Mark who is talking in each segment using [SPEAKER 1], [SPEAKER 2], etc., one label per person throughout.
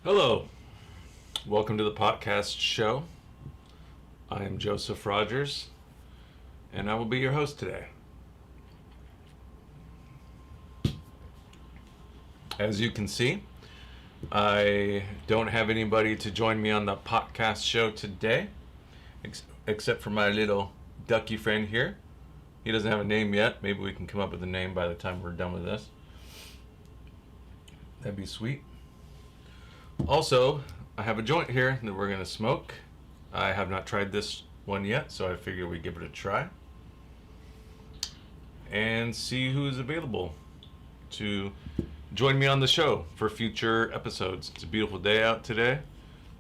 [SPEAKER 1] Hello, welcome to the Potcast show. I am Joseph Rogers, and I will be your host today. As you can see, I don't have anybody to join me on the Potcast show today, except for my little ducky friend here. He doesn't have a name yet. Maybe we can come up with a name by the time we're done with this. That'd be sweet. Also, I have a joint here that we're going to smoke. I have not tried this one yet, so I figure we give it a try and see who's available to join me on the show for future episodes. It's a beautiful day out today.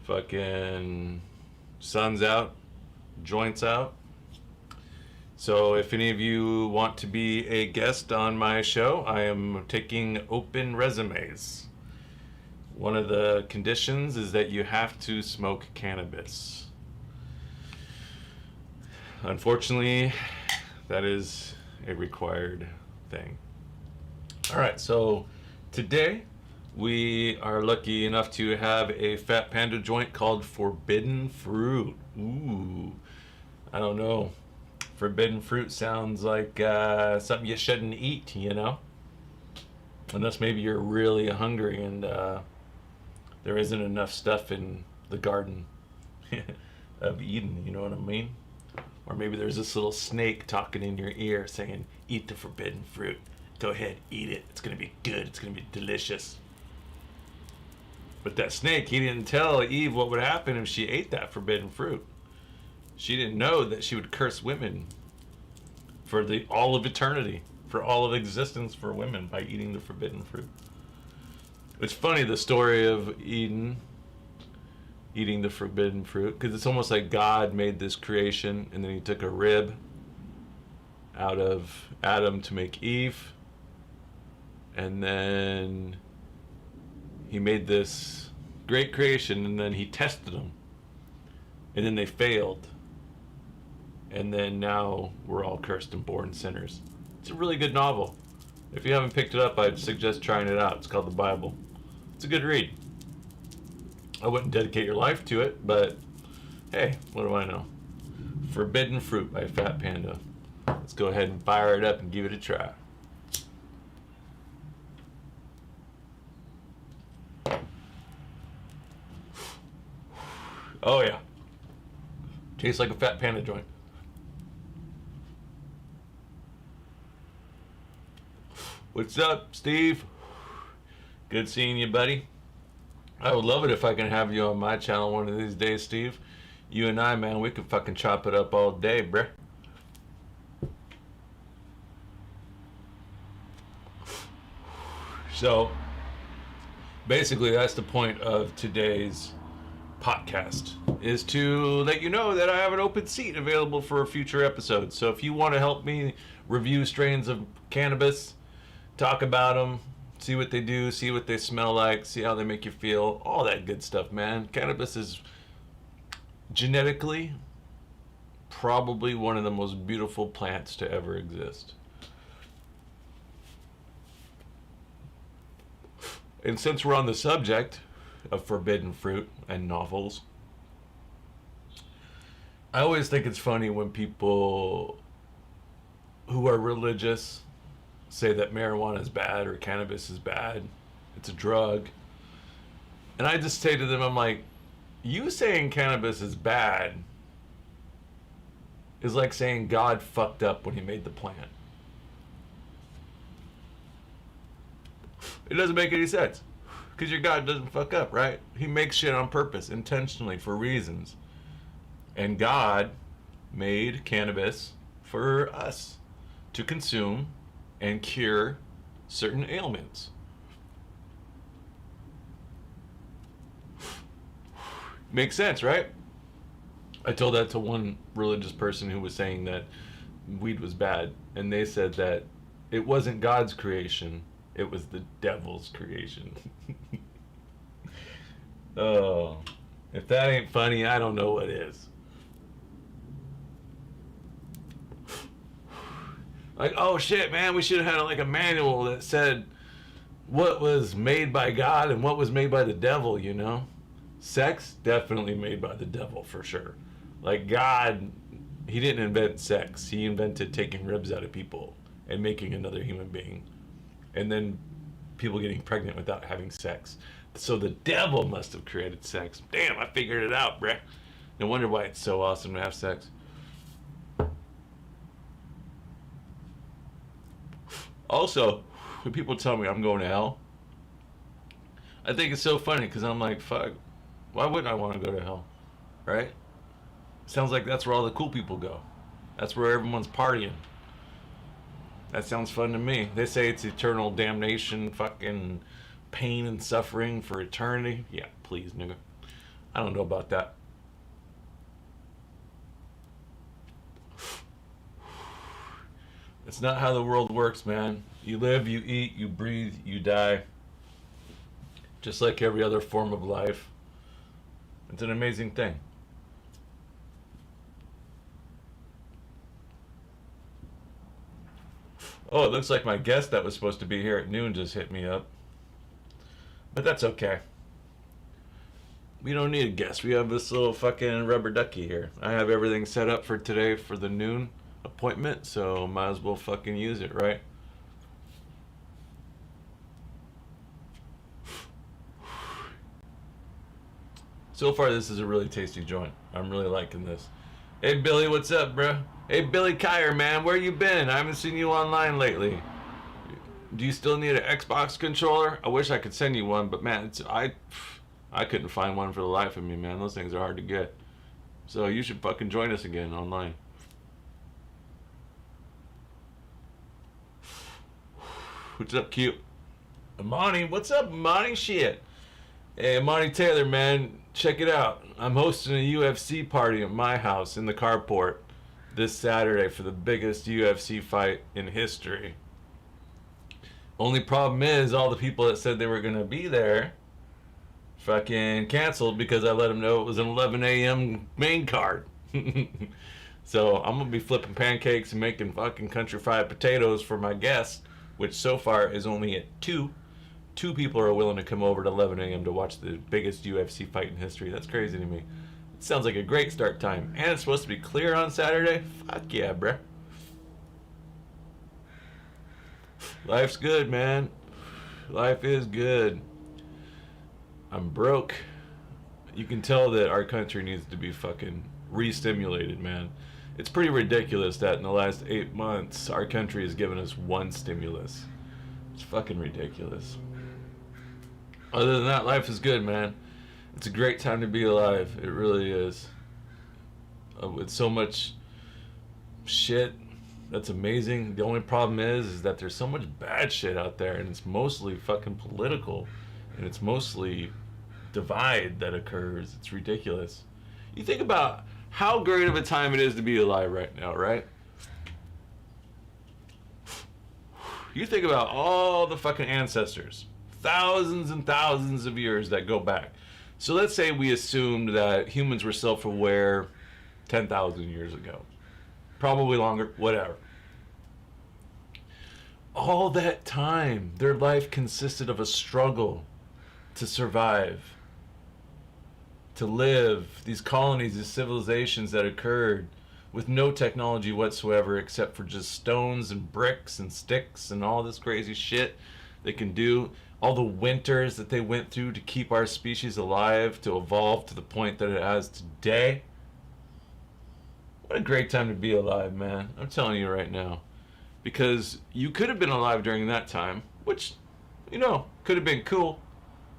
[SPEAKER 1] Fucking sun's out, joints out. So if any of you want to be a guest on my show, I am taking open resumes. One of the conditions is that you have to smoke cannabis. Unfortunately, that is a required thing. All right, so today we are lucky enough to have a Fat Panda joint called Forbidden Fruit. Ooh, I don't know. Forbidden fruit sounds like something you shouldn't eat, you know? Unless maybe you're really hungry and there isn't enough stuff in the garden of Eden, you know what I mean? Or maybe there's this little snake talking in your ear saying, eat the forbidden fruit. Go ahead, eat it. It's going to be good. It's going to be delicious. But that snake, he didn't tell Eve what would happen if she ate that forbidden fruit. She didn't know that she would curse women for all of eternity, for all of existence for women by eating the forbidden fruit. It's funny, the story of Eden eating the forbidden fruit, because it's almost like God made this creation and then he took a rib out of Adam to make Eve, and then he made this great creation and then he tested them and then they failed, and then now we're all cursed and born sinners. It's a really good novel. If you haven't picked it up, I'd suggest trying it out. It's called the Bible. It's a good read. I wouldn't dedicate your life to it, but hey, what do I know? Forbidden Fruit by Fat Panda. Let's go ahead and fire it up and give it a try. Oh yeah. Tastes like a Fat Panda joint. What's up, Steve? Good seeing you, buddy. I would love it if I can have you on my channel one of these days, Steve. You and I, man, we could fucking chop it up all day, bruh. So, basically, that's the point of today's podcast, is to let you know that I have an open seat available for future episodes. So if you want to help me review strains of cannabis, talk about them, see what they do, see what they smell like, see how they make you feel, all that good stuff, man. Cannabis is genetically probably one of the most beautiful plants to ever exist. And since we're on the subject of forbidden fruit and novels, I always think it's funny when people who are religious say that marijuana is bad or cannabis is bad, it's a drug. And I just say to them, I'm like, you saying cannabis is bad is like saying God fucked up when he made the plant. It doesn't make any sense, because your God doesn't fuck up, right? He makes shit on purpose, intentionally, for reasons. And God made cannabis for us to consume and cure certain ailments. Makes sense, right? I told that to one religious person who was saying that weed was bad, and they said that it wasn't God's creation, it was the devil's creation. Oh, if that ain't funny, I don't know what is. Like, oh shit, man, we should have had like a manual that said what was made by God and what was made by the devil, you know? Sex, definitely made by the devil, for sure. Like, God, he didn't invent sex. He invented taking ribs out of people and making another human being. And then people getting pregnant without having sex. So the devil must have created sex. Damn, I figured it out, bruh. No wonder why it's so awesome to have sex. Also, when people tell me I'm going to hell, I think it's so funny because I'm like, fuck, why wouldn't I want to go to hell? Right? Sounds like that's where all the cool people go. That's where everyone's partying. That sounds fun to me. They say it's eternal damnation, fucking pain and suffering for eternity. Yeah, please, nigga. I don't know about that. It's not how the world works, man. You live, you eat, you breathe, you die. Just like every other form of life. It's an amazing thing. Oh, it looks like my guest that was supposed to be here at noon just hit me up. But that's okay. We don't need a guest. We have this little fucking rubber ducky here. I have everything set up for today for the noon appointment, so might as well fucking use it, right? So far, this is a really tasty joint. I'm really liking this. Hey, Billy, what's up, bro? Hey, Billy Kyer, man, where you been? I haven't seen you online lately. Do you still need an Xbox controller? I wish I could send you one, but man, I couldn't find one for the life of me, man. Those things are hard to get. So you should fucking join us again online. What's up, cute? Amani, what's up, Amani? Shit. Hey, Amani Taylor, man, check it out. I'm hosting a UFC party at my house in the carport this Saturday for the biggest UFC fight in history. Only problem is all the people that said they were going to be there fucking canceled because I let them know it was an 11 a.m. main card. So I'm going to be flipping pancakes and making fucking country fried potatoes for my guests, which so far is only at 2. 2 people are willing to come over at 11 a.m. to watch the biggest UFC fight in history. That's crazy to me. It sounds like a great start time. And it's supposed to be clear on Saturday? Fuck yeah, bruh. Life's good, man. Life is good. I'm broke. You can tell that our country needs to be fucking re-stimulated, man. It's pretty ridiculous that in the last 8 months, our country has given us 1 stimulus. It's fucking ridiculous. Other than that, life is good, man. It's a great time to be alive. It really is. With so much shit, that's amazing. The only problem is that there's so much bad shit out there, and it's mostly fucking political, and it's mostly divide that occurs. It's ridiculous. You think about how great of a time it is to be alive right now, right? You think about all the fucking ancestors, thousands and thousands of years that go back. So let's say we assumed that humans were self-aware 10,000 years ago. Probably longer, whatever. All that time, their life consisted of a struggle to survive, to live, these colonies, these civilizations that occurred with no technology whatsoever except for just stones and bricks and sticks and all this crazy shit they can do. All the winters that they went through to keep our species alive, to evolve to the point that it has today. What a great time to be alive, man. I'm telling you right now. Because you could have been alive during that time, which, you know, could have been cool.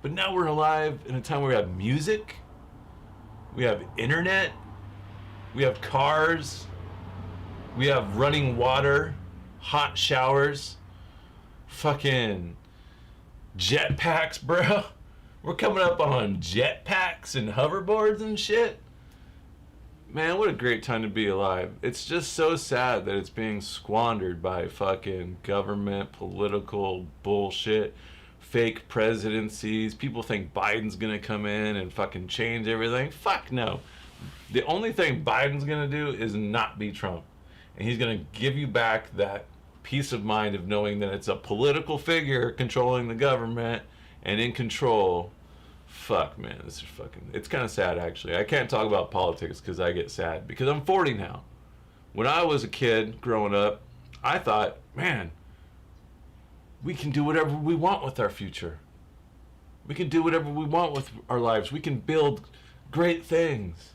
[SPEAKER 1] But now we're alive in a time where we have music, we have internet, we have cars, we have running water, hot showers, fucking jetpacks, bro. We're coming up on jetpacks and hoverboards and shit. Man, what a great time to be alive. It's just so sad that it's being squandered by fucking government, political bullshit, fake presidencies. People think Biden's gonna come in and fucking change everything. Fuck no. The only thing Biden's gonna do is not be Trump. And he's gonna give you back that peace of mind of knowing that it's a political figure controlling the government and in control. Fuck, man, this is fucking... It's kind of sad, actually. I can't talk about politics because I get sad. Because I'm 40 now. When I was a kid growing up, I thought, man, we can do whatever we want with our future. We can do whatever we want with our lives. We can build great things.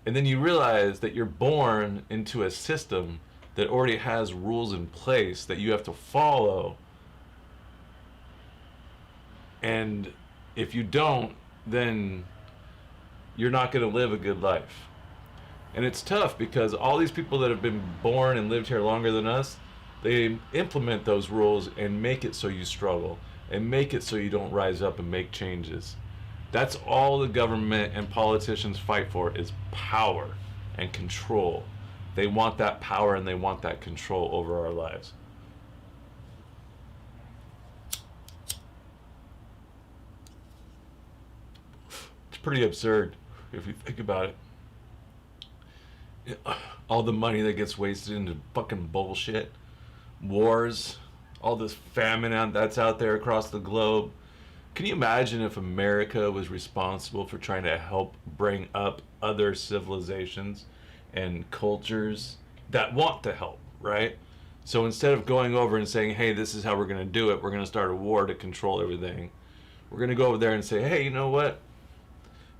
[SPEAKER 1] And then you realize that you're born into a system that already has rules in place that you have to follow. And if you don't, then you're not going to live a good life. And it's tough because all these people that have been born and lived here longer than us, they implement those rules and make it so you struggle and make it so you don't rise up and make changes. That's all the government and politicians fight for, is power and control. They want that power and they want that control over our lives. It's pretty absurd if you think about it. All the money that gets wasted into fucking bullshit, wars, all this famine that's out there across the globe. Can you imagine if America was responsible for trying to help bring up other civilizations and cultures that want to help, right? So instead of going over and saying, hey, this is how we're going to do it, we're going to start a war to control everything, we're going to go over there and say, hey, you know what?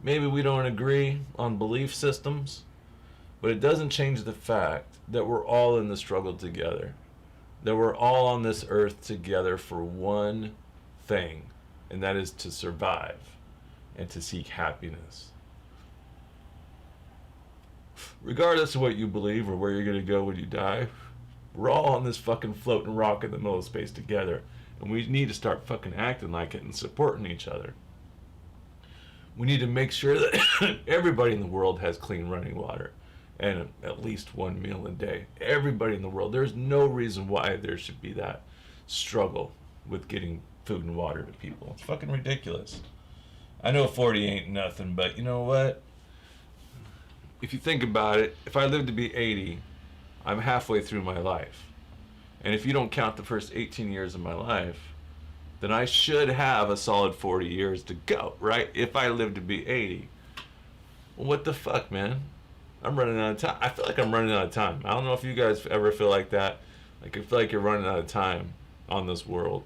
[SPEAKER 1] Maybe we don't agree on belief systems, but it doesn't change the fact that we're all in the struggle together, that we're all on this earth together for one thing, and that is to survive and to seek happiness. Regardless of what you believe or where you're going to go when you die, we're all on this fucking floating rock in the middle of space together, and we need to start fucking acting like it and supporting each other. We need to make sure that everybody in the world has clean running water and at least one meal a day. Everybody in the world. There's no reason why there should be that struggle with getting food and water to people. It's fucking ridiculous. I know 40 ain't nothing, but you know what? If you think about it, if I live to be 80, I'm halfway through my life. And if you don't count the first 18 years of my life, then I should have a solid 40 years to go, right? If I live to be 80. Well, what the fuck, man? I'm running out of time. I feel like I'm running out of time. I don't know if you guys ever feel like that. Like, I feel like you're running out of time on this world.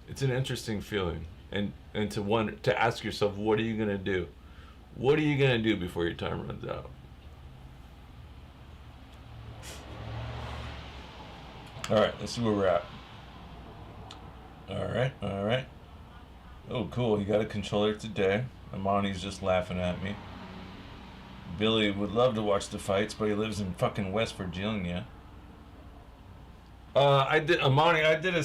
[SPEAKER 1] It's an interesting feeling. And to ask yourself, what are you going to do? What are you going to do before your time runs out? All right, let's see where we're at. All right. Oh, cool. He got a controller today. Amani's just laughing at me. Billy would love to watch the fights, but he lives in fucking West Virginia. I did a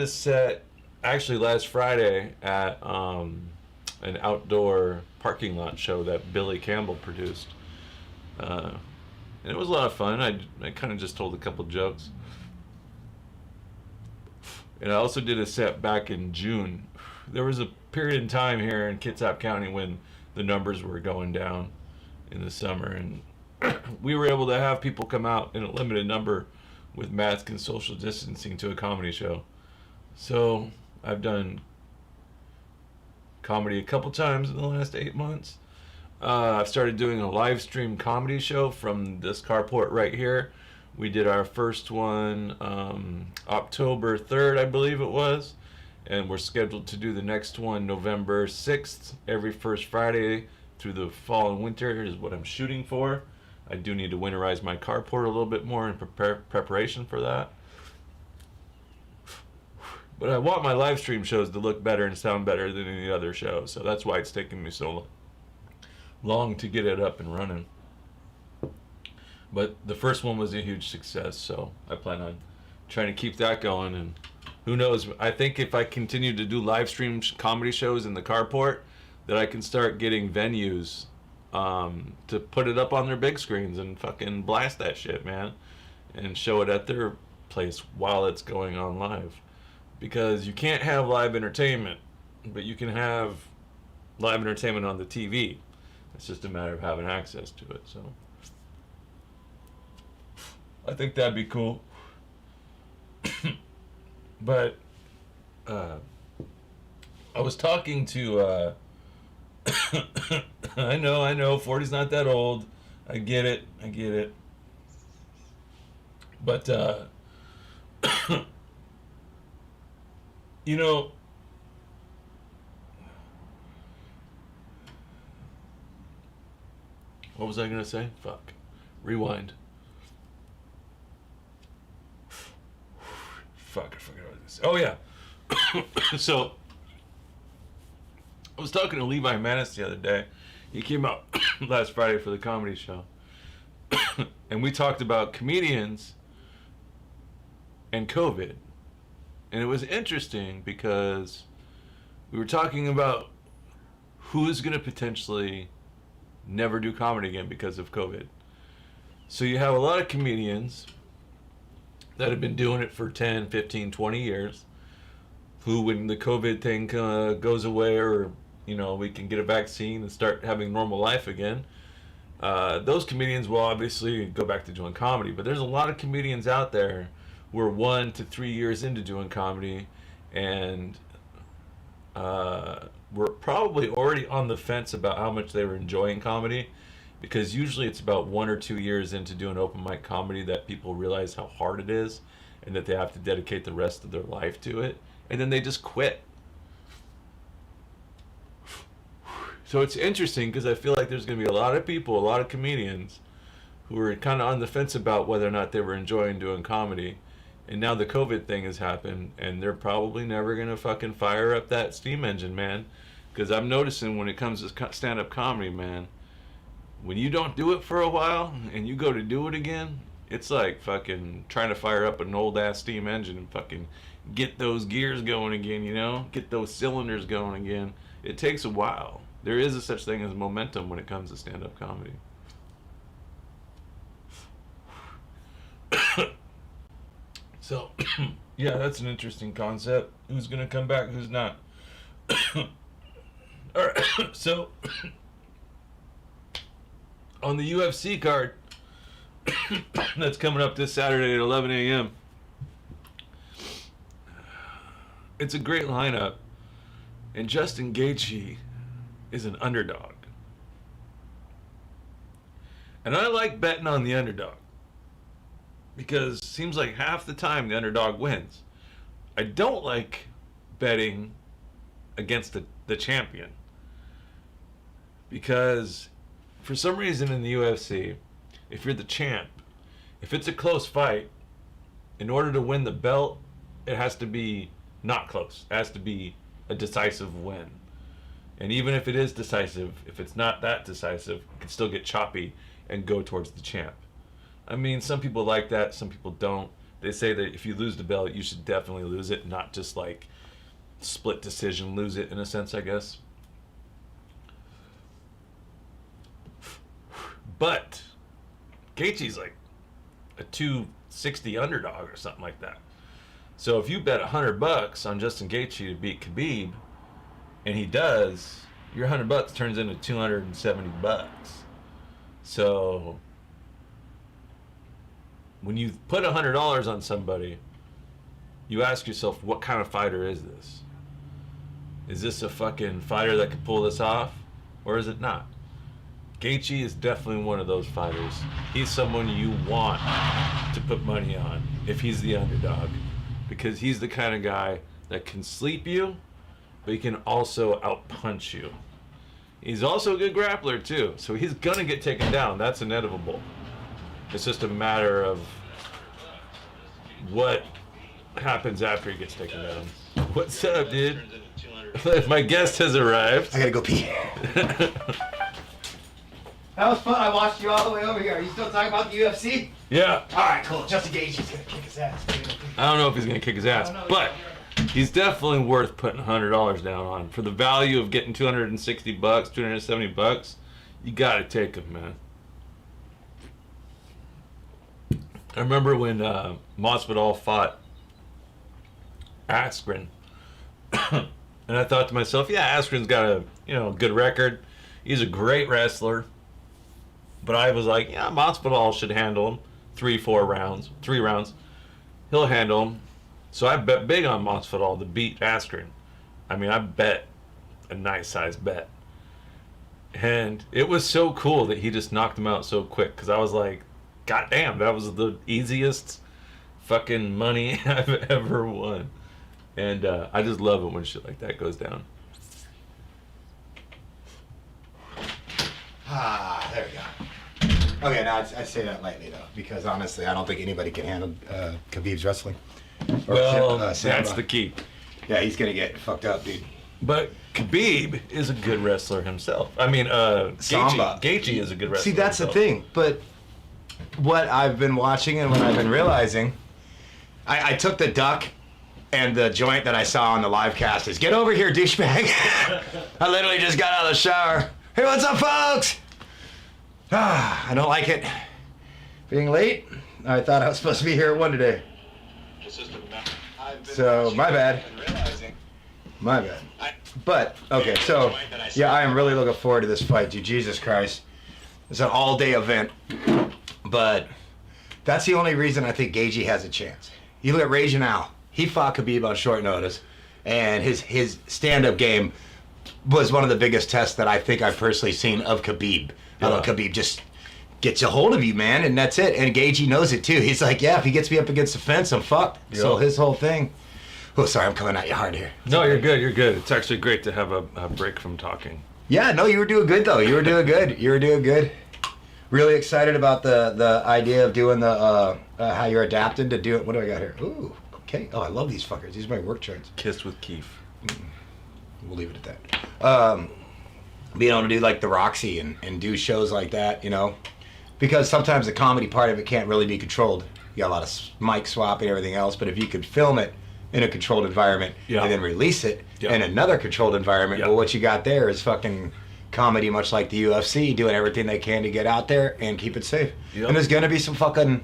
[SPEAKER 1] set actually last Friday at an outdoor parking lot show that Billy Campbell produced. And it was a lot of fun. I kind of just told a couple jokes. And I also did a set back in June. There was a period in time here in Kitsap County when the numbers were going down in the summer, and we were able to have people come out in a limited number with masks and social distancing to a comedy show. So I've done comedy a couple times in the last 8 months. I've started doing a live stream comedy show from this carport right here. We did our first one October 3rd, I believe it was. And we're scheduled to do the next one November 6th. Every first Friday through the fall and winter is what I'm shooting for. I do need to winterize my carport a little bit more in preparation for that. But I want my live stream shows to look better and sound better than any other show. So that's why it's taking me so long to get it up and running. But the first one was a huge success, so I plan on trying to keep that going. And who knows, I think if I continue to do live stream comedy shows in the carport, that I can start getting venues to put it up on their big screens and fucking blast that shit, man. And show it at their place while it's going on live. Because you can't have live entertainment, but you can have live entertainment on the TV. It's just a matter of having access to it, so... I think that'd be cool. But I was talking to I know 40's not that old. I get it. But you know, what was I gonna say? Fuck. Rewind. Fuck, I forgot what this. Oh yeah. So I was talking to Levi Manis the other day. He came out last Friday for the comedy show. And we talked about comedians and COVID. And it was interesting because we were talking about who's going to potentially never do comedy again because of COVID. So you have a lot of comedians that have been doing it for 10, 15, 20 years who, when the COVID thing goes away, or we can get a vaccine and start having normal life again, those comedians will obviously go back to doing comedy. But there's a lot of comedians out there who are 1 to 3 years into doing comedy and were probably already on the fence about how much they were enjoying comedy, because usually it's about 1 or 2 years into doing open mic comedy that people realize how hard it is and that they have to dedicate the rest of their life to it, and then they just quit. So it's interesting because I feel like there's going to be a lot of people, a lot of comedians who were kind of on the fence about whether or not they were enjoying doing comedy. And now the COVID thing has happened, and they're probably never going to fucking fire up that steam engine, man. Because I'm noticing when it comes to stand-up comedy, man, when you don't do it for a while and you go to do it again, it's like fucking trying to fire up an old-ass steam engine and fucking get those gears going again, get those cylinders going again. It takes a while. There is a such thing as momentum when it comes to stand-up comedy. So, yeah, that's an interesting concept. Who's going to come back, who's not? All right, so on the UFC card that's coming up this Saturday at 11 a.m., it's a great lineup, and Justin Gaethje is an underdog. And I like betting on the underdog, because it seems like half the time the underdog wins. I don't like betting against the champion, because for some reason in the UFC, if you're the champ, if it's a close fight, in order to win the belt, it has to be not close. It has to be a decisive win. And even if it is decisive, if it's not that decisive, it can still get choppy and go towards the champ. I mean, some people like that, some people don't. They say that if you lose the belt, you should definitely lose it, not just like split decision lose it, in a sense, I guess. But Gaethje's like a 260 underdog or something like that. So if you bet $100 on Justin Gaethje to beat Khabib, and he does, your $100 turns into $270. So when you put $100 on somebody, you ask yourself, what kind of fighter is this? Is this a fucking fighter that could pull this off, or is it not? Gaethje is definitely one of those fighters. He's someone you want to put money on if he's the underdog, because he's the kind of guy that can sleep you, but he can also outpunch you. He's also a good grappler too, so he's gonna get taken down. That's inevitable. It's just a matter of what happens after he gets taken down. What's up, dude? My guest has arrived.
[SPEAKER 2] I gotta go pee. That was fun. I watched you all the way over here. Are you still talking about the UFC?
[SPEAKER 1] Yeah.
[SPEAKER 2] All right, cool. Justin Gaethje's gonna kick his ass.
[SPEAKER 1] I don't know if he's gonna kick his ass, but he's definitely worth putting $100 down on. For the value of getting $260, $270, you gotta take him, man. I remember when Masvidal fought Askren, and I thought to myself, yeah, Askren's got a good record. He's a great wrestler, but I was like, yeah, Masvidal should handle him. 3 rounds. He'll handle him. So I bet big on Masvidal to beat Askren. I mean, I bet a nice size bet. And it was so cool that he just knocked him out so quick, because I was like, God damn, that was the easiest fucking money I've ever won. And I just love it when shit like that goes down.
[SPEAKER 3] Ah, there we go. Okay, now I say that lightly though, because honestly, I don't think anybody can handle Khabib's wrestling.
[SPEAKER 1] Well, that's the key.
[SPEAKER 3] Yeah, he's gonna get fucked up, dude.
[SPEAKER 1] But Khabib is a good wrestler himself. I mean, Gaethje is a good wrestler.
[SPEAKER 3] See, that's
[SPEAKER 1] himself.
[SPEAKER 3] the thing. But what I've been watching and what I've been realizing, I took the duck and the joint that I saw on the live cast is, get over here, douchebag. I literally just got out of the shower. Hey, what's up, folks? I don't like it being late. I thought I was supposed to be here at 1 today. So, my bad. My bad. But, okay, so, yeah, I am really looking forward to this fight, dude. Jesus Christ. It's an all-day event. But that's the only reason I think Gaethje has a chance. You look at Ray Janal. He fought Khabib on short notice. And his stand-up game was one of the biggest tests that I think I've personally seen of Khabib.
[SPEAKER 1] Yeah.
[SPEAKER 3] Khabib just gets a hold of you, man, and that's it. And Gaethje knows it, too. He's like, yeah, if he gets me up against the fence, I'm fucked.
[SPEAKER 1] Yeah.
[SPEAKER 3] So his whole thing... Oh, sorry, I'm coming at you hard here.
[SPEAKER 1] No, you're good. You're good. It's actually great to have a break from talking.
[SPEAKER 3] Yeah, no, you were doing good though. You were doing good. Really excited about the idea of doing the how you're adapting to do it. What do I got here? Ooh, okay. Oh, I love these fuckers. These are my work charts.
[SPEAKER 1] Kissed with Keith.
[SPEAKER 3] We'll leave it at that. Being able to do like the Roxy and do shows like that, you know, because sometimes the comedy part of it can't really be controlled. You got a lot of mic swapping and everything else, but if you could film it in a controlled environment and then release it in another controlled environment, well, what you got there is fucking comedy, much like the UFC, doing everything they can to get out there and keep it safe. And there's gonna be some fucking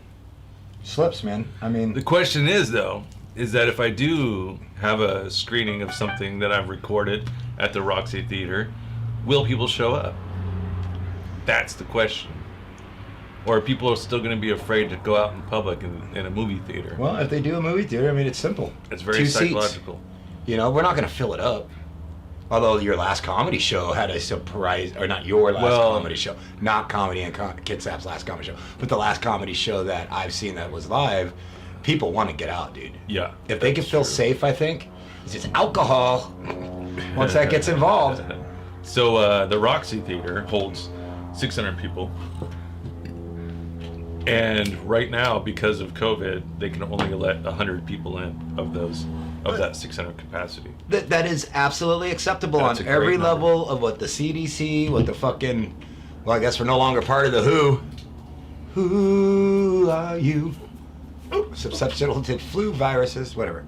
[SPEAKER 3] slips, man. I mean,
[SPEAKER 1] the question is though, is that if I do have a screening of something that I've recorded at the Roxy Theater, will people show up? That's the question. Or people are still going to be afraid to go out in public in a movie theater.
[SPEAKER 3] Well, if they do a movie theater, I mean, it's simple.
[SPEAKER 1] It's very
[SPEAKER 3] 2
[SPEAKER 1] psychological.
[SPEAKER 3] Seats. You know, we're not going to fill it up. Although your last comedy show had a surprise, or not your last comedy show, not comedy and Kid Sap's last comedy show, but the last comedy show that I've seen that was live, people want to get out, dude.
[SPEAKER 1] Yeah.
[SPEAKER 3] If they can feel safe, I think, it's just alcohol. Once that gets involved.
[SPEAKER 1] So the Roxy Theater holds 600 people. And right now, because of COVID, they can only let 100 people in of that 600 capacity.
[SPEAKER 3] That is absolutely acceptable.
[SPEAKER 1] That's
[SPEAKER 3] on
[SPEAKER 1] a great
[SPEAKER 3] every
[SPEAKER 1] number.
[SPEAKER 3] level of what the CDC, what the fucking, well, I guess we're no longer part of the WHO. Who are you? Susceptible to flu viruses, whatever.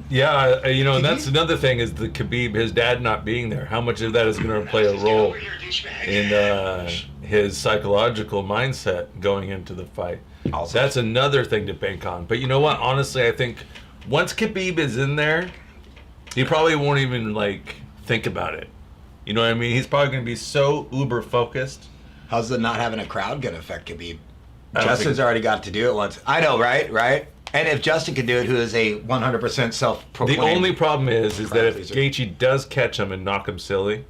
[SPEAKER 1] Yeah, you know, and that's another thing is the Khabib, his dad not being there. How much of that is going to play a role in his psychological mindset going into the fight?
[SPEAKER 3] Also.
[SPEAKER 1] That's another thing to bank on. But you know what? Honestly, I think once Khabib is in there, he probably won't even like think about it. You know what I mean? He's probably going to be so uber focused.
[SPEAKER 3] How's the not having a crowd going to affect Khabib? Justin's already got to do it once. I know, right? And if Justin can do it, who is a 100% self-proclaimed...
[SPEAKER 1] The only problem is that if
[SPEAKER 3] pleaser.
[SPEAKER 1] Gaethje does catch him and knock him silly,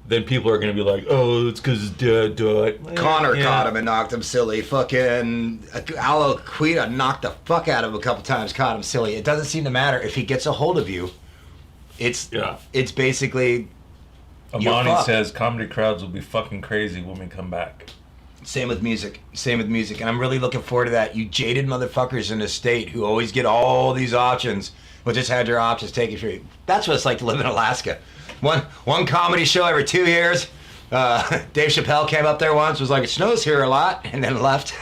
[SPEAKER 1] then people are going to be like, oh, it's because his dad died.
[SPEAKER 3] Connor caught him and knocked him silly. Fucking Alo Quita knocked the fuck out of him a couple times, caught him silly. It doesn't seem to matter. If he gets a hold of you, it's basically...
[SPEAKER 1] Amani says comedy crowds will be fucking crazy when we come back.
[SPEAKER 3] Same with music. And I'm really looking forward to that. You jaded motherfuckers in the state who always get all these options, but just had your options taken from you. That's what it's like to live in Alaska. One comedy show every 2 years. Dave Chappelle came up there once, was like, it snows here a lot, and then left.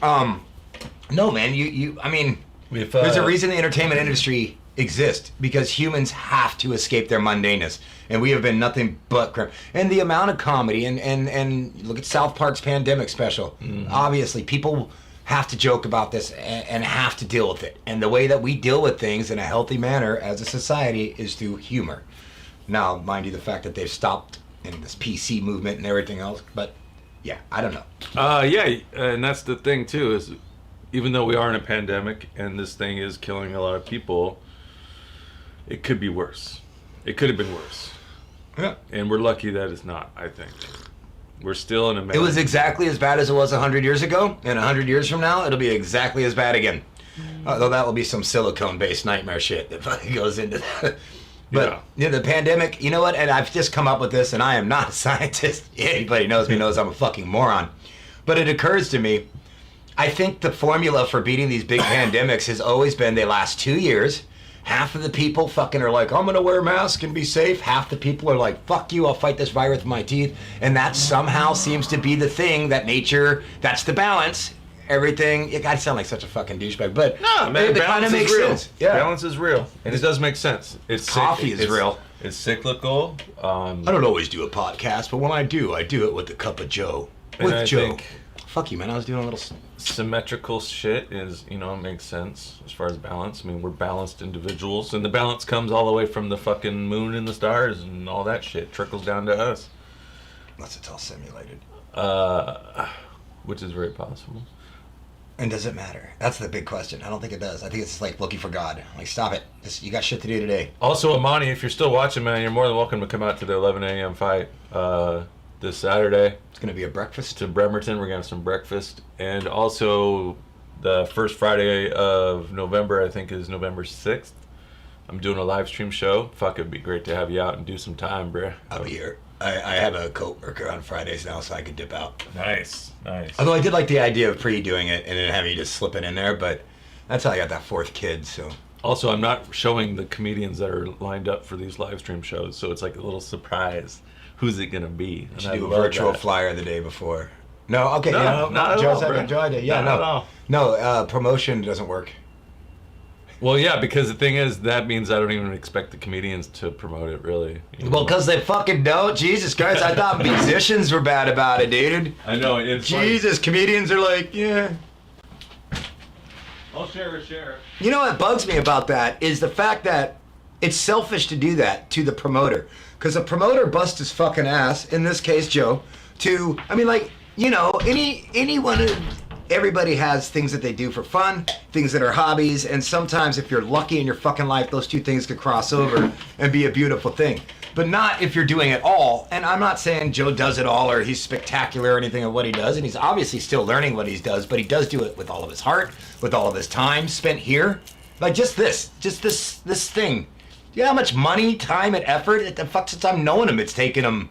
[SPEAKER 3] No, man, I mean, there's a reason the entertainment industry exists, because humans have to escape their mundaneness, and we have been nothing but crap. And the amount of comedy, and look at South Park's pandemic special. Mm-hmm. Obviously, people have to joke about this and have to deal with it. And the way that we deal with things in a healthy manner as a society is through humor. Now, mind you, the fact that they've stopped in this PC movement and everything else, but Yeah, I don't know.
[SPEAKER 1] Yeah, and that's the thing too, is even though we are in a pandemic and this thing is killing a lot of people, it could be worse. It could have been worse.
[SPEAKER 3] Yeah.
[SPEAKER 1] And we're lucky that it's not, I think. We're still in a...
[SPEAKER 3] It was exactly as bad as it was 100 years ago, and 100 years from now, it'll be exactly as bad again. Although that will be some silicone-based nightmare shit that fucking goes into that. But the pandemic, you know what? And I've just come up with this, and I am not a scientist. Anybody knows me knows I'm a fucking moron. But it occurs to me, I think the formula for beating these big pandemics has always been they last 2 years. Half of the people fucking are like, I'm going to wear a mask and be safe. Half the people are like, fuck you, I'll fight this virus with my teeth. And that somehow seems to be the thing that nature, that's the balance. Everything, I sound like such a fucking douchebag, but
[SPEAKER 1] no, man,
[SPEAKER 3] it kind of makes
[SPEAKER 1] real.
[SPEAKER 3] sense. Yeah.
[SPEAKER 1] Balance is real. And it does make sense. It's
[SPEAKER 3] Coffee is real.
[SPEAKER 1] It's cyclical.
[SPEAKER 3] I don't always do a podcast, but when I do it with a cup of Joe.
[SPEAKER 1] And
[SPEAKER 3] With
[SPEAKER 1] I
[SPEAKER 3] Joe.
[SPEAKER 1] think
[SPEAKER 3] Fuck you, man. I was doing a little...
[SPEAKER 1] symmetrical shit is, makes sense as far as balance. I mean, we're balanced individuals, and the balance comes all the way from the fucking moon and the stars and all that shit trickles down to us.
[SPEAKER 3] Unless it's all simulated.
[SPEAKER 1] Which is very possible.
[SPEAKER 3] And does it matter? That's the big question. I don't think it does. I think it's just like looking for God. Like, stop it. You got shit to do today.
[SPEAKER 1] Also, Amani, if you're still watching, man, you're more than welcome to come out to the 11 a.m. fight this Saturday.
[SPEAKER 3] It's going to be a breakfast.
[SPEAKER 1] To Bremerton. We're going to have some breakfast. And also, the first Friday of November, I think, is November 6th. I'm doing a live stream show. Fuck, it'd be great to have you out and do some time, bruh.
[SPEAKER 3] I'll be here. I have a co-worker on Fridays now, so I could dip out.
[SPEAKER 1] Nice.
[SPEAKER 3] Although I did like the idea of pre-doing it and then having you just slip it in there, but that's how I got that fourth kid, so...
[SPEAKER 1] Also, I'm not showing the comedians that are lined up for these live stream shows, so it's like a little surprise. Who's it gonna be?
[SPEAKER 3] You should do a virtual flyer the day before. No, okay.
[SPEAKER 1] No, not at all, bro.
[SPEAKER 3] Joe idea. Yeah,
[SPEAKER 1] not at all.
[SPEAKER 3] No, promotion doesn't work.
[SPEAKER 1] Well, yeah, because the thing is, that means I don't even expect the comedians to promote it, really.
[SPEAKER 3] Well, because they fucking don't. Jesus Christ, I thought musicians were bad about it, dude.
[SPEAKER 1] I know, it's
[SPEAKER 3] Jesus, comedians are like, yeah.
[SPEAKER 1] I'll share it.
[SPEAKER 3] You know what bugs me about that is the fact that it's selfish to do that to the promoter. Because the promoter busts his fucking ass, in this case, Joe, anyone... Everybody has things that they do for fun, things that are hobbies, and sometimes if you're lucky in your fucking life, those two things could cross over and be a beautiful thing. But not if you're doing it all. And I'm not saying Joe does it all or he's spectacular or anything of what he does, and he's obviously still learning what he does, but he does do it with all of his heart, with all of his time spent here. Like just this thing. You know how much money, time, and effort, the fuck, since I'm knowing him, it's taken him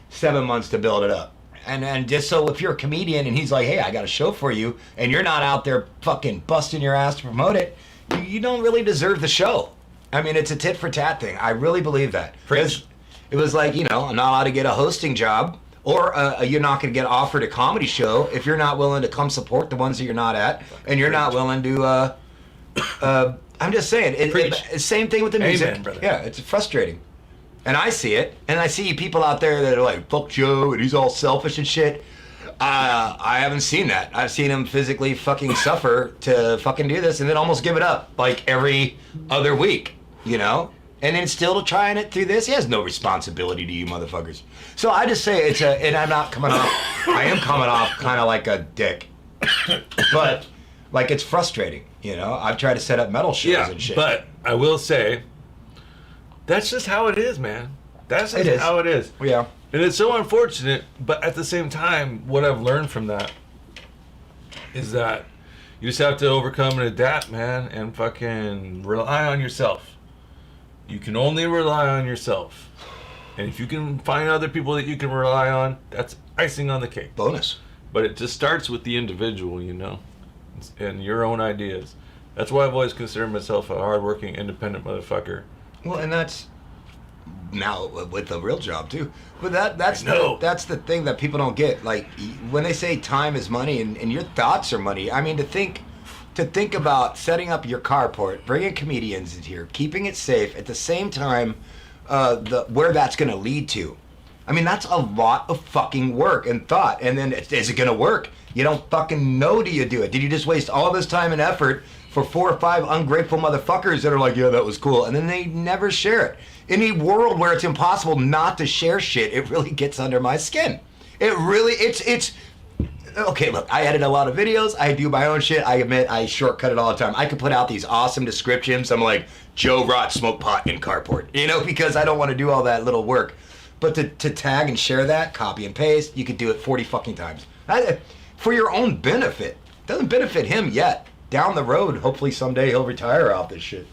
[SPEAKER 3] 7 months to build it up. And just so if you're a comedian and he's like, hey, I got a show for you, and you're not out there fucking busting your ass to promote it, you don't really deserve the show. I mean, it's a tit for tat thing. I really believe that. It was like, I'm not allowed to get a hosting job, or you're not going to get offered a comedy show if you're not willing to come support the ones that you're not at, and you're not willing to, I'm just saying, same thing with the music.
[SPEAKER 1] Amen, brother.
[SPEAKER 3] Yeah, it's frustrating. And I see it, and I see people out there that are like, fuck Joe, and he's all selfish and shit. I haven't seen that. I've seen him physically fucking suffer to fucking do this and then almost give it up, like every other week, And then still trying it through this. He has no responsibility to you motherfuckers. So I just say and I'm not coming off, I am coming off kind of like a dick. But, like, it's frustrating, I've tried to set up metal shows and shit.
[SPEAKER 1] But I will say, that's just how it is, man. That's just how it is.
[SPEAKER 3] Yeah.
[SPEAKER 1] And it's so unfortunate, but at the same time, what I've learned from that is that you just have to overcome and adapt, man, and fucking rely on yourself. You can only rely on yourself. And if you can find other people that you can rely on, that's icing on the cake.
[SPEAKER 3] Bonus.
[SPEAKER 1] But it just starts with the individual, and your own ideas. That's why I've always considered myself a hardworking, independent motherfucker.
[SPEAKER 3] Well, and that's now with the real job too. But that's the thing that people don't get. Like when they say time is money and your thoughts are money. I mean, to think about setting up your carport, bringing comedians in here, keeping it safe at the same time, where that's going to lead to. I mean, that's a lot of fucking work and thought. And then is it going to work? You don't fucking know till you do it. Did you just waste all this time and effort for 4 or 5 ungrateful motherfuckers that are like, yeah, that was cool, and then they never share it? In a world where it's impossible not to share shit, it really gets under my skin. It really, it's. Okay, look, I edit a lot of videos. I do my own shit. I admit I shortcut it all the time. I could put out these awesome descriptions. I'm like, Joe Rott smoke pot in carport, because I don't want to do all that little work. But to tag and share that, copy and paste, you could do it 40 fucking times. For your own benefit. Doesn't benefit him yet. Down the road, hopefully someday he'll retire off this shit.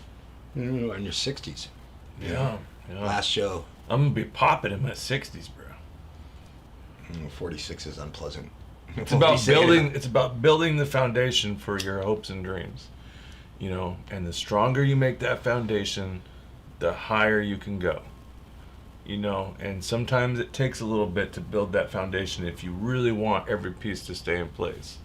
[SPEAKER 3] In your 60s.
[SPEAKER 1] Yeah.
[SPEAKER 3] Last show.
[SPEAKER 1] I'm gonna be popping in my 60s, bro.
[SPEAKER 3] 46 is unpleasant.
[SPEAKER 1] It's about building. It's about building the foundation for your hopes and dreams, And the stronger you make that foundation, the higher you can go. And sometimes it takes a little bit to build that foundation if you really want every piece to stay in place.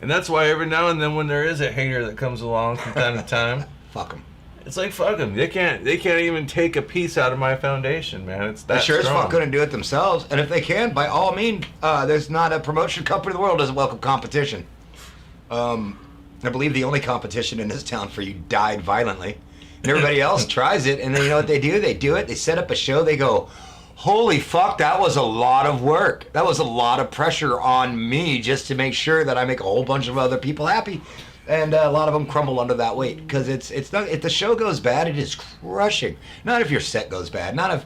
[SPEAKER 1] And that's why every now and then when there is a hater that comes along from time to time,
[SPEAKER 3] fuck them.
[SPEAKER 1] It's like, fuck them. They can't even take a piece out of my foundation, man. It's that
[SPEAKER 3] They sure
[SPEAKER 1] strong.
[SPEAKER 3] as fuck couldn't do it themselves. And if they can, by all means, there's not a promotion company in the world doesn't welcome competition. I believe the only competition in this town for you died violently. And everybody else tries it, and then you know what they do? They do it, they set up a show, they go, holy fuck, that was a lot of work. That was a lot of pressure on me just to make sure that I make a whole bunch of other people happy. And a lot of them crumble under that weight because it's not. If the show goes bad, it is crushing. Not if your set goes bad, not if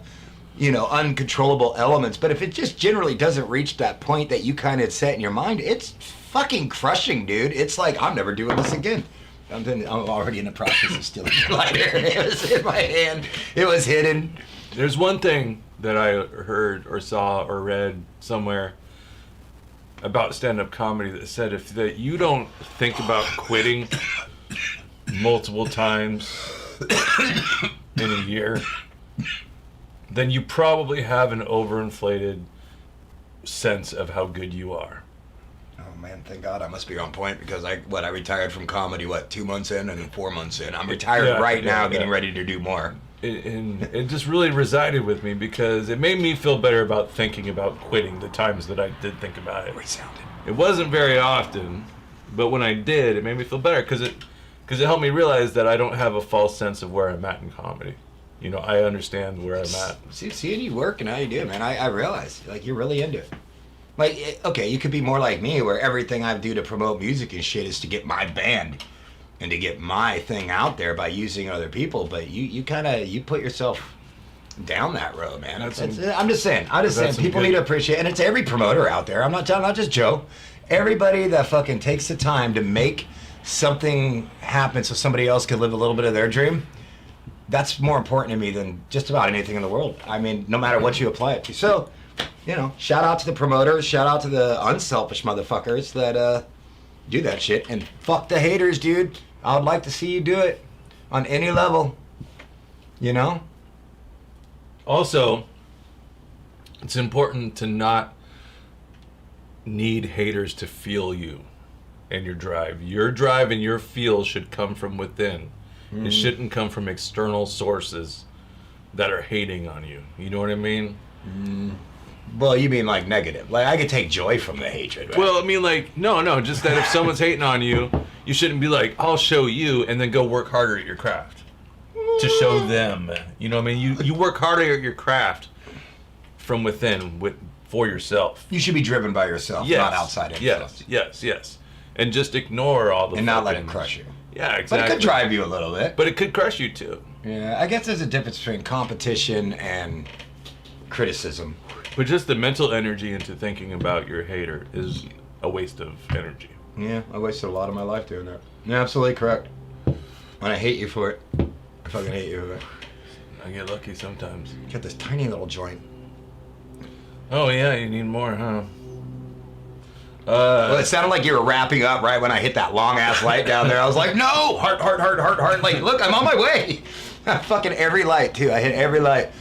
[SPEAKER 3] uncontrollable elements, but if it just generally doesn't reach that point that you kind of set in your mind, it's fucking crushing, dude. It's like I'm never doing this again. I'm already in the process of stealing your lighter. It was in my hand. It was hidden.
[SPEAKER 1] There's one thing that I heard or saw or read somewhere about stand-up comedy that said if that you don't think about quitting multiple times in a year, then you probably have an overinflated sense of how good you are.
[SPEAKER 3] Oh man, thank God I must be on point because I retired from comedy 2 months in and 4 months in. I'm retired now, getting ready to do more.
[SPEAKER 1] And it just really resided with me because it made me feel better about thinking about quitting the times that I did think about it.
[SPEAKER 3] Resounded.
[SPEAKER 1] It wasn't very often, but when I did, it made me feel better because it helped me realize that I don't have a false sense of where I'm at in comedy. I understand where I'm at.
[SPEAKER 3] Seeing you work and how you do it, man, I realize you're really into it. Okay, you could be more like me where everything I do to promote music and shit is to get my band and to get my thing out there by using other people, but you put yourself down that road, man. I'm just saying people need to appreciate, and it's every promoter out there. I'm not just Joe. Everybody that fucking takes the time to make something happen so somebody else can live a little bit of their dream, that's more important to me than just about anything in the world. I mean, no matter what you apply it to. So, shout out to the promoters, shout out to the unselfish motherfuckers that do that shit, and fuck the haters, dude. I would like to see you do it on any level,
[SPEAKER 1] Also, it's important to not need haters to fuel you and your drive. Your drive and your fuel should come from within. It shouldn't come from external sources that are hating on you. You know what I mean?
[SPEAKER 3] Well, you mean negative. I could take joy from the hatred, right?
[SPEAKER 1] Well, I mean no, just that if someone's hating on you, you shouldn't be like, I'll show you, and then go work harder at your craft to show them. You know what I mean? You work harder at your craft from within for yourself.
[SPEAKER 3] You should be driven by yourself, not outside influence.
[SPEAKER 1] Yes. And just ignore all the
[SPEAKER 3] and not let it crush you.
[SPEAKER 1] Yeah, exactly.
[SPEAKER 3] But it could drive you a little bit.
[SPEAKER 1] But it could crush you too.
[SPEAKER 3] Yeah, I guess there's a difference between competition and criticism.
[SPEAKER 1] But just the mental energy into thinking about your hater is a waste of energy.
[SPEAKER 3] Yeah, I wasted a lot of my life doing that. You're absolutely correct. And I hate you for it. I fucking hate you for it.
[SPEAKER 1] I get lucky sometimes.
[SPEAKER 3] You got this tiny little joint.
[SPEAKER 1] Oh yeah, you need more, huh?
[SPEAKER 3] Well, it sounded like you were wrapping up right when I hit that long ass light down there. I was like, no! Heart. Look, I'm on my way. Fucking every light, too. I hit every light.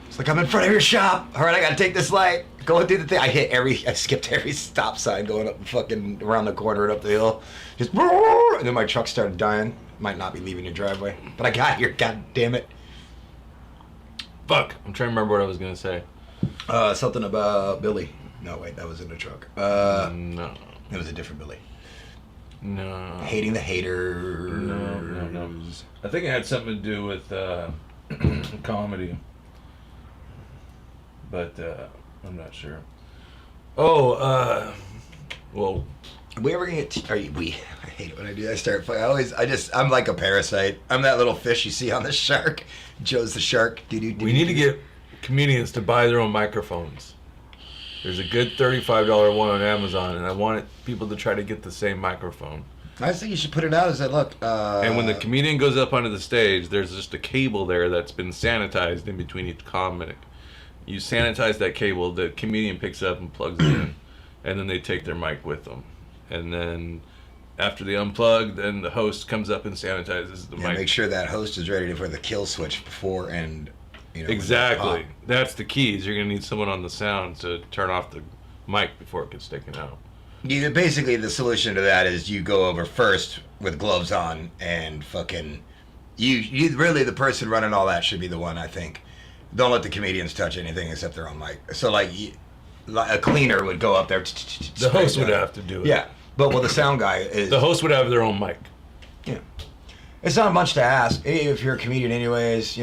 [SPEAKER 3] It's like I'm in front of your shop. All right, I gotta take this light. Going through the thing. I skipped every stop sign going up fucking around the corner and up the hill. Just, and then my truck started dying. Might not be leaving your driveway. But I got here, god damn it.
[SPEAKER 1] Fuck, I'm trying to remember what I was gonna say.
[SPEAKER 3] Something about Billy. No, wait, that was in the truck.
[SPEAKER 1] No.
[SPEAKER 3] It was a different Billy.
[SPEAKER 1] No.
[SPEAKER 3] Hating the haters.
[SPEAKER 1] No. I think it had something to do with comedy. But I'm not sure. Oh, well,
[SPEAKER 3] Are we ever gonna get? I hate it when I do. I'm like a parasite. I'm that little fish you see on the shark. Joe's the shark.
[SPEAKER 1] we need to get comedians to buy their own microphones. There's a good $35 one on Amazon, and I want people to try to get the same microphone.
[SPEAKER 3] I think you should put it out as that look.
[SPEAKER 1] And when the comedian goes up onto the stage, there's just a cable there that's been sanitized in between each comic. You sanitize that cable, the comedian picks it up and plugs it in, and then they take their mic with them. And then after they unplug, then the host comes up and sanitizes the mic.
[SPEAKER 3] Make sure that host is ready for the kill switch before and
[SPEAKER 1] exactly. That's the key. Is you're gonna need someone on the sound to turn off the mic before it gets taken out.
[SPEAKER 3] Basically, the solution to that is you go over first with gloves on and fucking you really the person running all that should be the one. I think. Don't let the comedians touch anything except their own mic. So like a cleaner would go up there.
[SPEAKER 1] The host would have to do it.
[SPEAKER 3] Yeah, but the sound guy is.
[SPEAKER 1] The host would have their own mic.
[SPEAKER 3] Yeah, it's not much to ask if you're a comedian, anyways.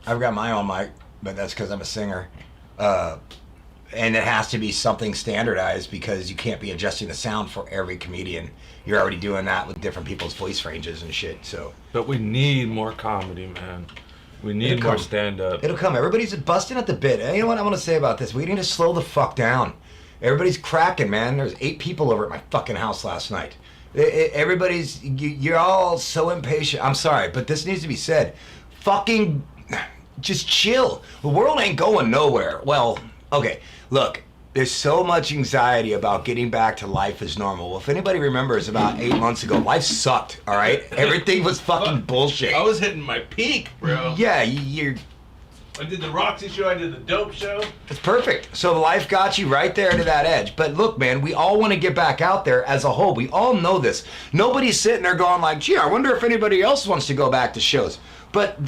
[SPEAKER 3] I've got my own mic, but that's because I'm a singer. And it has to be something standardized because you can't be adjusting the sound for every comedian. You're already doing that with different people's voice ranges and shit. So.
[SPEAKER 1] But we need more comedy, man. We need more stand-up.
[SPEAKER 3] It'll come. Everybody's busting at the bit. And you know what I want to say about this? We need to slow the fuck down. Everybody's cracking, man. There's 8 people over at my fucking house last night. You're all so impatient. I'm sorry, but this needs to be said. Fucking just chill. The world ain't going nowhere. Well, okay, look. There's so much anxiety about getting back to life as normal. Well, if anybody remembers about 8 months ago, life sucked, all right? Everything was fucking bullshit.
[SPEAKER 1] I was hitting my peak, bro.
[SPEAKER 3] Yeah,
[SPEAKER 1] I did the Roxy show, I did the Dope show.
[SPEAKER 3] It's perfect. So life got you right there to that edge. But look, man, we all want to get back out there as a whole. We all know this. Nobody's sitting there going like, gee, I wonder if anybody else wants to go back to shows. But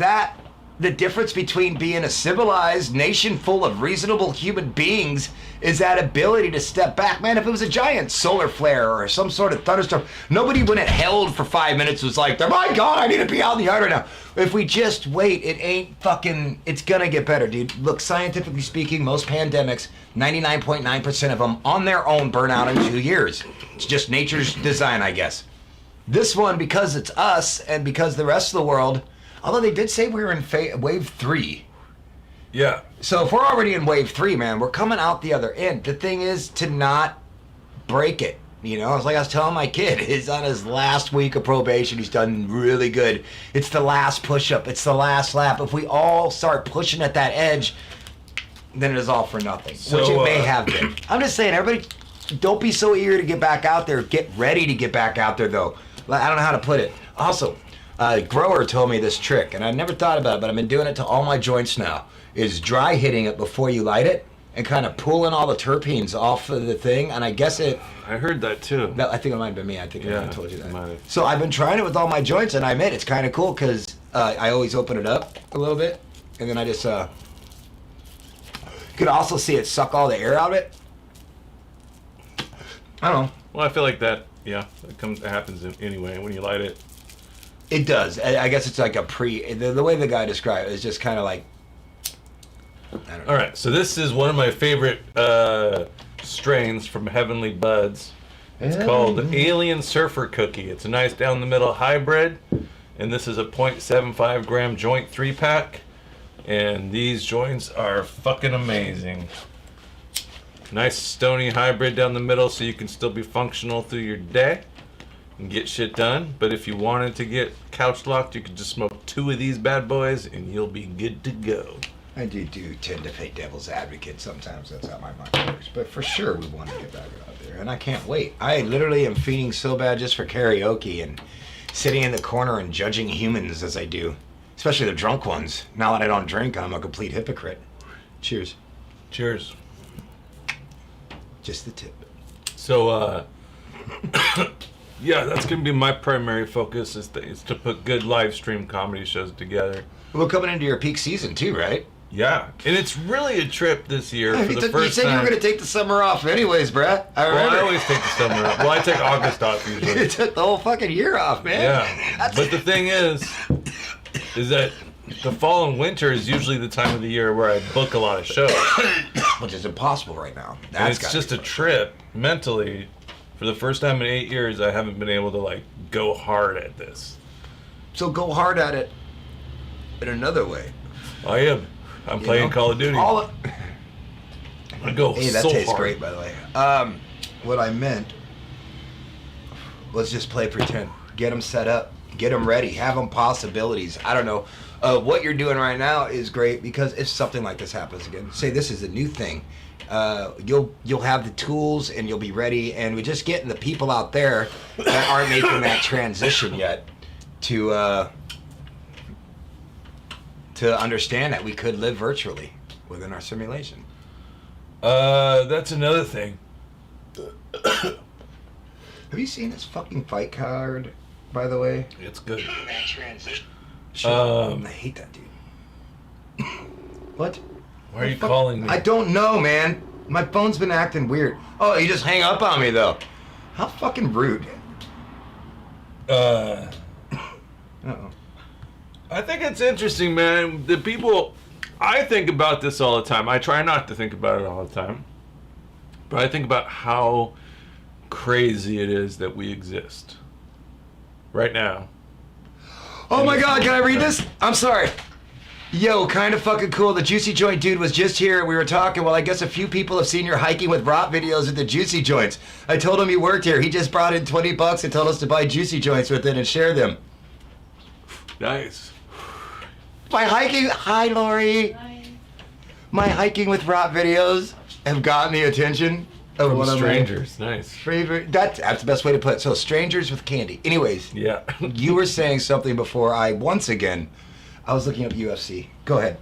[SPEAKER 3] the difference between being a civilized nation full of reasonable human beings is that ability to step back. Man, if it was a giant solar flare or some sort of thunderstorm, nobody when it held for 5 minutes was like, my God, I need to be out in the yard right now. If we just wait, it's gonna get better, dude. Look, scientifically speaking, most pandemics, 99.9% of them on their own burn out in 2 years. It's just nature's design, I guess. This one, because it's us and because the rest of the world, although they did say we were in wave 3.
[SPEAKER 1] Yeah.
[SPEAKER 3] So if we're already in wave 3, man, we're coming out the other end. The thing is to not break it. It's like I was telling my kid, he's on his last week of probation. He's done really good. It's the last push-up. It's the last lap. If we all start pushing at that edge, then it is all for nothing, which it may have been. I'm just saying, everybody, don't be so eager to get back out there. Get ready to get back out there, though. I don't know how to put it. Also, Grower told me this trick, and I never thought about it, but I've been doing it to all my joints now, is dry hitting it before you light it and kind of pulling all the terpenes off of the thing, and I guess it...
[SPEAKER 1] I heard that, too.
[SPEAKER 3] I think it might have been me. I think I told you that.
[SPEAKER 1] Might have.
[SPEAKER 3] So I've been trying it with all my joints, and I admit it's kind of cool because I always open it up a little bit, and then I just... You could also see it suck all the air out of it. I don't know.
[SPEAKER 1] Well, I feel like that, it happens anyway when you light it.
[SPEAKER 3] It does. I guess it's like the way the guy described it is just kind of like, I don't know.
[SPEAKER 1] All right, so this is one of my favorite strains from Heavenly Buds. It's called Alien Surfer Cookie. It's a nice down the middle hybrid, and this is a 0.75 gram joint 3-pack, and these joints are fucking amazing. Nice stony hybrid down the middle so you can still be functional through your day and get shit done. But if you wanted to get couch locked, you could just smoke 2 of these bad boys and you'll be good to go.
[SPEAKER 3] I do tend to play devil's advocate sometimes. That's how my mind works. But for sure, we want to get back out there, and I can't wait. I literally am feeding so bad just for karaoke and sitting in the corner and judging humans as I do, especially the drunk ones. Now that I don't drink, I'm a complete hypocrite. Cheers.
[SPEAKER 1] Cheers.
[SPEAKER 3] Just the tip.
[SPEAKER 1] So, yeah, that's going to be my primary focus is to put good live stream comedy shows together.
[SPEAKER 3] We're coming into your peak season too, right?
[SPEAKER 1] Yeah, and it's really a trip this year for the first time.
[SPEAKER 3] You said you were going to take the summer off anyways, bruh.
[SPEAKER 1] I always take the summer off. Well, I take August off usually.
[SPEAKER 3] You took the whole fucking year off, man.
[SPEAKER 1] Yeah, but the thing is that the fall and winter is usually the time of the year where I book a lot of shows.
[SPEAKER 3] which is impossible right now.
[SPEAKER 1] And it's just a trip mentally. For the first time in 8 years, I haven't been able to like go hard at this.
[SPEAKER 3] So go hard at it in another way.
[SPEAKER 1] I am. I'm playing Call of Duty. I'm gonna go
[SPEAKER 3] Hey, that
[SPEAKER 1] so
[SPEAKER 3] tastes
[SPEAKER 1] hard.
[SPEAKER 3] great, by the way. What I meant, let's just play pretend. Get them set up. Get them ready. Have them possibilities. I don't know. What you're doing right now is great because if something like this happens again, say this is a new thing, you'll have the tools and you'll be ready. And we're just getting the people out there that aren't making that transition yet to understand that we could live virtually within our simulation.
[SPEAKER 1] That's another thing.
[SPEAKER 3] Have you seen his fucking fight card, by the way?
[SPEAKER 1] It's good.
[SPEAKER 3] I hate that dude. What?
[SPEAKER 1] Why are you calling me?
[SPEAKER 3] I don't know, man. My phone's been acting weird. Oh, you just hang up on me, though. How fucking rude. Uh-oh.
[SPEAKER 1] I think it's interesting, man. The people... I think about this all the time. I try not to think about it all the time. But I think about how crazy it is that we exist. Right now.
[SPEAKER 3] Oh my god, can I read this? I'm sorry. Yo, kind of fucking cool. The Juicy Joint dude was just here and we were talking. Well, I guess a few people have seen your hiking with Rot videos at the Juicy Joints. I told him you worked here. He just brought in $20 and told us to buy Juicy Joints with it and share them.
[SPEAKER 1] Nice.
[SPEAKER 3] My hiking... Hi, Lori.
[SPEAKER 4] Hi.
[SPEAKER 3] My hiking with Rot videos have gotten the attention of
[SPEAKER 1] From
[SPEAKER 3] one
[SPEAKER 1] strangers.
[SPEAKER 3] of my
[SPEAKER 1] Nice.
[SPEAKER 3] favorite... That's the best way to put it. So, strangers with candy. Anyways.
[SPEAKER 1] Yeah.
[SPEAKER 3] You were saying something before I was looking up UFC. Go ahead.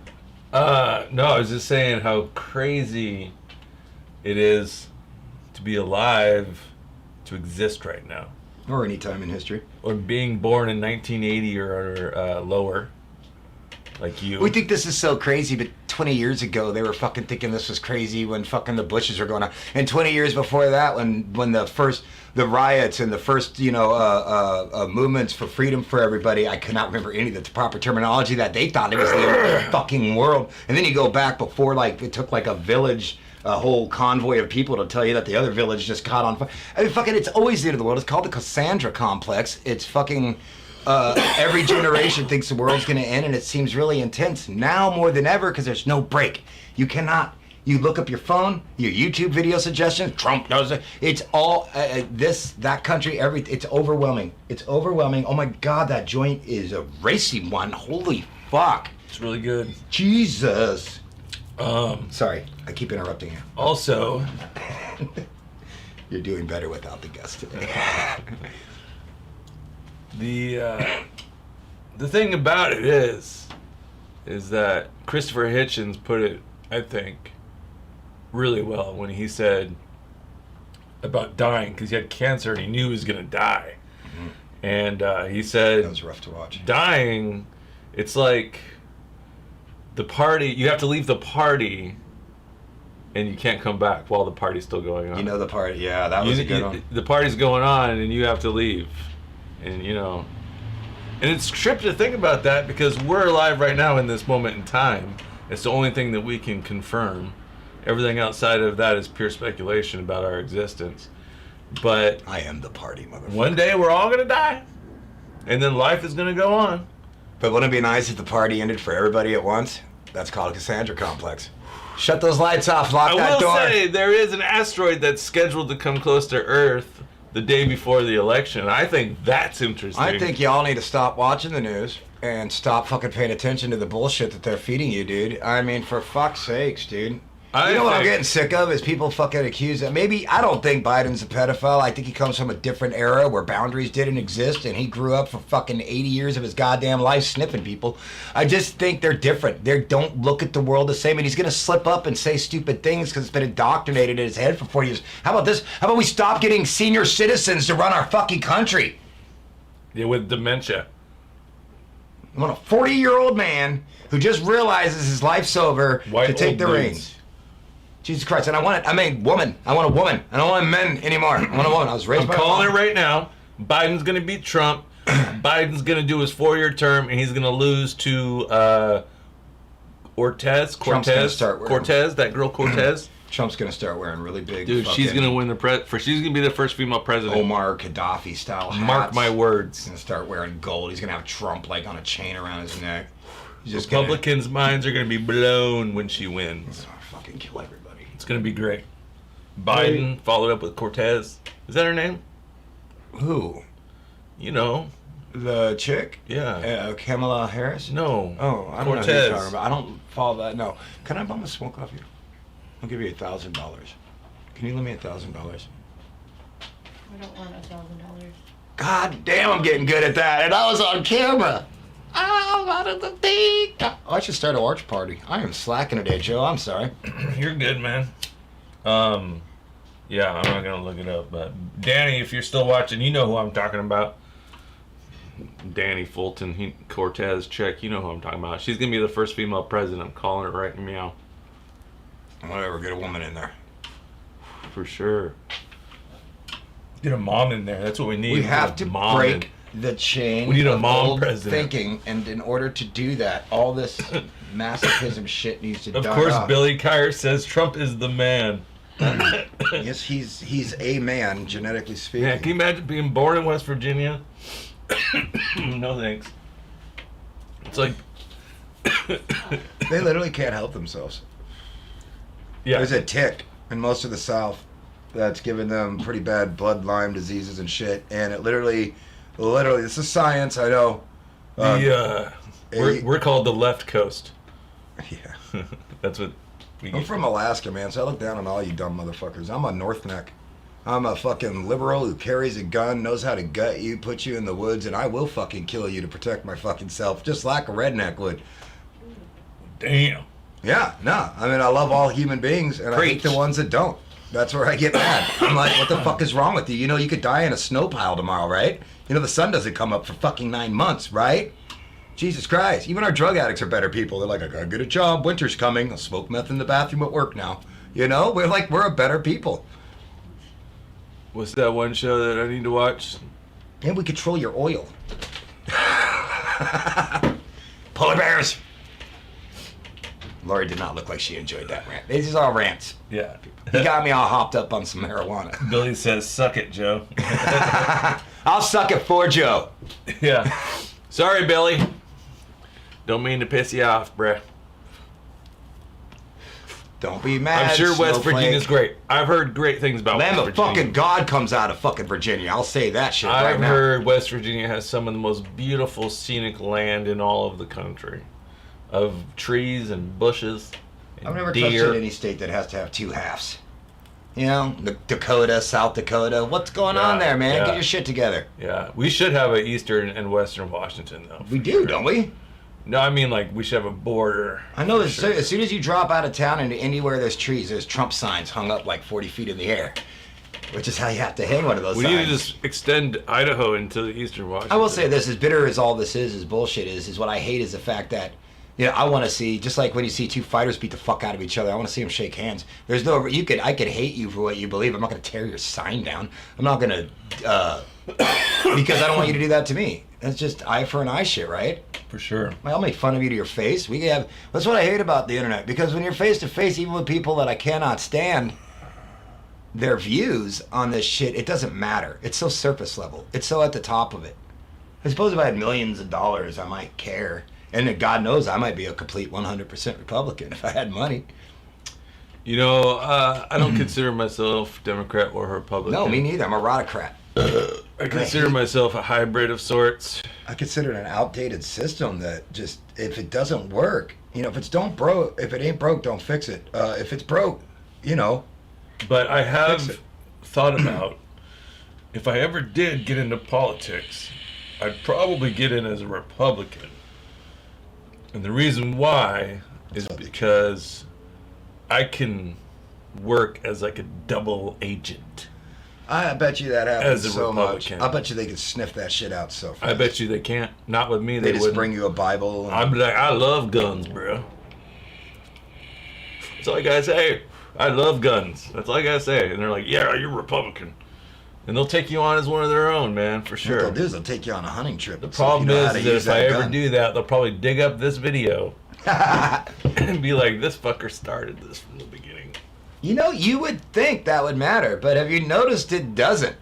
[SPEAKER 1] No, I was just saying how crazy it is to be alive, to exist right now.
[SPEAKER 3] Or any time in history.
[SPEAKER 1] Or being born in 1980 or lower, like you.
[SPEAKER 3] We think this is so crazy, but 20 years ago, they were fucking thinking this was crazy when fucking the Bushes were going on. And 20 years before that, when the riots and the first, movements for freedom for everybody, I could not remember any of the proper terminology that they thought it was the end of the fucking world. And then you go back before, like, it took like a village, a whole convoy of people to tell you that the other village just caught on fire. I mean, fucking, it's always the end of the world. It's called the Cassandra Complex. It's fucking... every generation thinks the world's going to end, and it seems really intense now more than ever because there's no break. You cannot. You look up your phone, your YouTube video suggestions. Trump does it. It's all that country. It's overwhelming. It's overwhelming. Oh my God, that joint is a racy one. Holy fuck.
[SPEAKER 1] It's really good.
[SPEAKER 3] Jesus. Sorry, I keep interrupting you.
[SPEAKER 1] Also,
[SPEAKER 3] you're doing better without the guest today.
[SPEAKER 1] The thing about it is that Christopher Hitchens put it, I think, really well when he said about dying, because he had cancer and he knew he was going to die. Mm-hmm. And he said...
[SPEAKER 3] That was rough to watch.
[SPEAKER 1] Dying, it's like the party, you have to leave the party and you can't come back while the party's still going on.
[SPEAKER 3] You know the party, yeah, that was a good one.
[SPEAKER 1] The party's going on and you have to leave. And, and it's a trip to think about that because we're alive right now in this moment in time. It's the only thing that we can confirm. Everything outside of that is pure speculation about our existence. But
[SPEAKER 3] I am the party, motherfucker.
[SPEAKER 1] One day we're all going to die. And then life is going to go on.
[SPEAKER 3] But wouldn't it be nice if the party ended for everybody at once? That's called a Cassandra Complex. Shut those lights off, lock that door.
[SPEAKER 1] I will say, there is an asteroid that's scheduled to come close to Earth the day before the election. I think that's interesting.
[SPEAKER 3] I think y'all need to stop watching the news and stop fucking paying attention to the bullshit that they're feeding you, dude. I mean, for fuck's sakes, dude. You know what I'm getting sick of is people fucking accuse that. Maybe, I don't think Biden's a pedophile. I think he comes from a different era where boundaries didn't exist and he grew up for fucking 80 years of his goddamn life sniffing people. I just think they're different. They don't look at the world the same, and he's going to slip up and say stupid things because it's been indoctrinated in his head for 40 years. How about this? How about we stop getting senior citizens to run our fucking country?
[SPEAKER 1] Yeah, with dementia.
[SPEAKER 3] I want a 40-year-old man who just realizes his life's over to take the reins. Jesus Christ, and woman. I want a woman. I don't want men anymore. I want a woman. I was raised by a woman.
[SPEAKER 1] I'm calling it right now. Biden's going to beat Trump. Biden's going to do his 4-year term, and he's going to lose to Cortez,
[SPEAKER 3] Trump's gonna start wearing-
[SPEAKER 1] Cortez, that girl Cortez.
[SPEAKER 3] Trump's gonna start wearing really big.
[SPEAKER 1] Dude, she's
[SPEAKER 3] fucking
[SPEAKER 1] gonna win the she's gonna be the first female president.
[SPEAKER 3] Omar Gaddafi style hats.
[SPEAKER 1] Mark my
[SPEAKER 3] He's
[SPEAKER 1] words.
[SPEAKER 3] gonna start wearing gold. He's gonna have Trump like on a chain around his neck. He's just
[SPEAKER 1] Republicans' minds are gonna be blown when she wins.
[SPEAKER 3] gonna fucking kill everybody.
[SPEAKER 1] It's gonna be great. Biden followed up with Cortez. Is that her name?
[SPEAKER 3] Who?
[SPEAKER 1] You know.
[SPEAKER 3] The chick?
[SPEAKER 1] Yeah.
[SPEAKER 3] Kamala Harris?
[SPEAKER 1] No.
[SPEAKER 3] Oh, I don't know who
[SPEAKER 1] Cortez.
[SPEAKER 3] you're talking about. I don't follow that. No. Can I bum a smoke off you? I'll give you $1,000. Can you lend me $1,000?
[SPEAKER 4] I don't want $1,000.
[SPEAKER 3] God damn, I'm getting good at that. And I was on camera. Oh, out of the thing. Oh, I should start a watch party. I am slacking today, Joe. I'm sorry.
[SPEAKER 1] You're good, man. Yeah, I'm not gonna look it up, but Danny, if you're still watching, you know who I'm talking about. Danny Fulton, Cortez, check. You know who I'm talking about. She's gonna be the first female president. I'm calling it right meow.
[SPEAKER 3] Whatever, get a woman in there.
[SPEAKER 1] For sure. Get a mom in there. That's what we need.
[SPEAKER 3] We have to break the chain
[SPEAKER 1] We need a
[SPEAKER 3] of
[SPEAKER 1] mom
[SPEAKER 3] old
[SPEAKER 1] president.
[SPEAKER 3] thinking, and in order to do that, all this masochism shit needs to
[SPEAKER 1] Of
[SPEAKER 3] die
[SPEAKER 1] course,
[SPEAKER 3] off.
[SPEAKER 1] Billy Kyer says Trump is the man.
[SPEAKER 3] Yes, he's a man, genetically speaking.
[SPEAKER 1] Yeah, can you imagine being born in West Virginia? No thanks. It's like,
[SPEAKER 3] They literally can't help themselves.
[SPEAKER 1] yeah,
[SPEAKER 3] There's a tick in most of the South that's given them pretty bad blood Lyme diseases and shit, and it literally, this is science. I know.
[SPEAKER 1] we're called the left coast.
[SPEAKER 3] Yeah.
[SPEAKER 1] That's what we
[SPEAKER 3] I'm
[SPEAKER 1] get.
[SPEAKER 3] from Alaska, man, so I look down on all you dumb motherfuckers. I'm a North Neck. I'm a fucking liberal who carries a gun, knows how to gut you, put you in the woods, and I will fucking kill you to protect my fucking self, just like a redneck would.
[SPEAKER 1] Damn.
[SPEAKER 3] Yeah, no. I mean, I love all human beings, and I hate
[SPEAKER 1] Preach.
[SPEAKER 3] the ones that don't. That's where I get mad. I'm like, what the fuck is wrong with you? You know, you could die in a snow pile tomorrow, right? You know, the sun doesn't come up for fucking 9 months, right? Jesus Christ. Even our drug addicts are better people. They're like, I gotta get a job. Winter's coming. I'll smoke meth in the bathroom at work now. You know, we're a better people.
[SPEAKER 1] What's that one show that I need to watch?
[SPEAKER 3] And we control your oil. Polar bears. Lori did not look like she enjoyed that rant. These is all rants.
[SPEAKER 1] Yeah.
[SPEAKER 3] He got me all hopped up on some marijuana.
[SPEAKER 1] Billy says, "Suck it, Joe."
[SPEAKER 3] I'll suck it for Joe.
[SPEAKER 1] Yeah. Sorry, Billy. Don't mean to piss you off, bruh.
[SPEAKER 3] Don't be mad.
[SPEAKER 1] I'm sure West
[SPEAKER 3] snowflake.
[SPEAKER 1] Virginia's great. I've heard great things about
[SPEAKER 3] Lamb
[SPEAKER 1] West
[SPEAKER 3] of
[SPEAKER 1] Virginia.
[SPEAKER 3] fucking God comes out of fucking Virginia. I'll say that shit right
[SPEAKER 1] I've
[SPEAKER 3] now.
[SPEAKER 1] heard West Virginia has some of the most beautiful scenic land in all of the country, of trees and bushes. And
[SPEAKER 3] I've never
[SPEAKER 1] deer.
[SPEAKER 3] touched any state that has to have two halves. You know, Dakota, South Dakota. What's going on there, man?
[SPEAKER 1] yeah.
[SPEAKER 3] Get your shit together.
[SPEAKER 1] Yeah, we should have an Eastern and Western Washington, though.
[SPEAKER 3] We
[SPEAKER 1] for
[SPEAKER 3] do,
[SPEAKER 1] sure.
[SPEAKER 3] don't we?
[SPEAKER 1] No, I mean like we should have a border.
[SPEAKER 3] I know
[SPEAKER 1] for
[SPEAKER 3] that
[SPEAKER 1] sure.
[SPEAKER 3] as soon as you drop out of town into anywhere there's trees, there's Trump signs hung up like 40 feet in the air, which is how you have to hang one of those
[SPEAKER 1] We
[SPEAKER 3] signs.
[SPEAKER 1] need to just extend Idaho into the Eastern Washington.
[SPEAKER 3] I will say this: as bitter as all this is bullshit is what I hate is the fact that, you know, I want to see, just like when you see two fighters beat the fuck out of each other, I want to see them shake hands. There's no, I could hate you for what you believe. I'm not going to tear your sign down. I'm not going to, because I don't want you to do that to me. That's just eye for an eye shit, right?
[SPEAKER 1] For sure.
[SPEAKER 3] I'll make fun of you to your face. We can have. That's what I hate about the internet, because when you're face to face, even with people that I cannot stand, their views on this shit, it doesn't matter. It's so surface level. It's so at the top of it. I suppose if I had millions of dollars, I might care. And God knows I might be a complete 100% Republican if I had money.
[SPEAKER 1] You know, I don't consider myself Democrat or Republican.
[SPEAKER 3] No, me neither. I'm a autocrat.
[SPEAKER 1] I consider myself a hybrid of sorts.
[SPEAKER 3] I consider it an outdated system that just, if it doesn't work, you know, if it ain't broke, don't fix it. If it's broke, you know.
[SPEAKER 1] But I
[SPEAKER 3] Fix
[SPEAKER 1] have
[SPEAKER 3] it.
[SPEAKER 1] thought about if I ever did get into politics, I'd probably get in as a Republican. And the reason why is because I can work as like a double agent.
[SPEAKER 3] I bet you that happens
[SPEAKER 1] As a
[SPEAKER 3] so much.
[SPEAKER 1] Republican.
[SPEAKER 3] I bet you they could sniff that shit out so fast.
[SPEAKER 1] I bet you they can't. Not with me.
[SPEAKER 3] they
[SPEAKER 1] They
[SPEAKER 3] just
[SPEAKER 1] wouldn't.
[SPEAKER 3] bring you a Bible. And,
[SPEAKER 1] I'm like, I love guns, bro. That's all I gotta say. I love guns. That's all I gotta say. And they're like, yeah, you're Republican. And they'll take you on as one of their own, man, for
[SPEAKER 3] what
[SPEAKER 1] sure.
[SPEAKER 3] they'll do is they'll take you on a hunting trip.
[SPEAKER 1] The problem is that if I ever do that, they'll probably dig up this video and be like, this fucker started this from the beginning.
[SPEAKER 3] You know, you would think that would matter, but have you noticed it doesn't?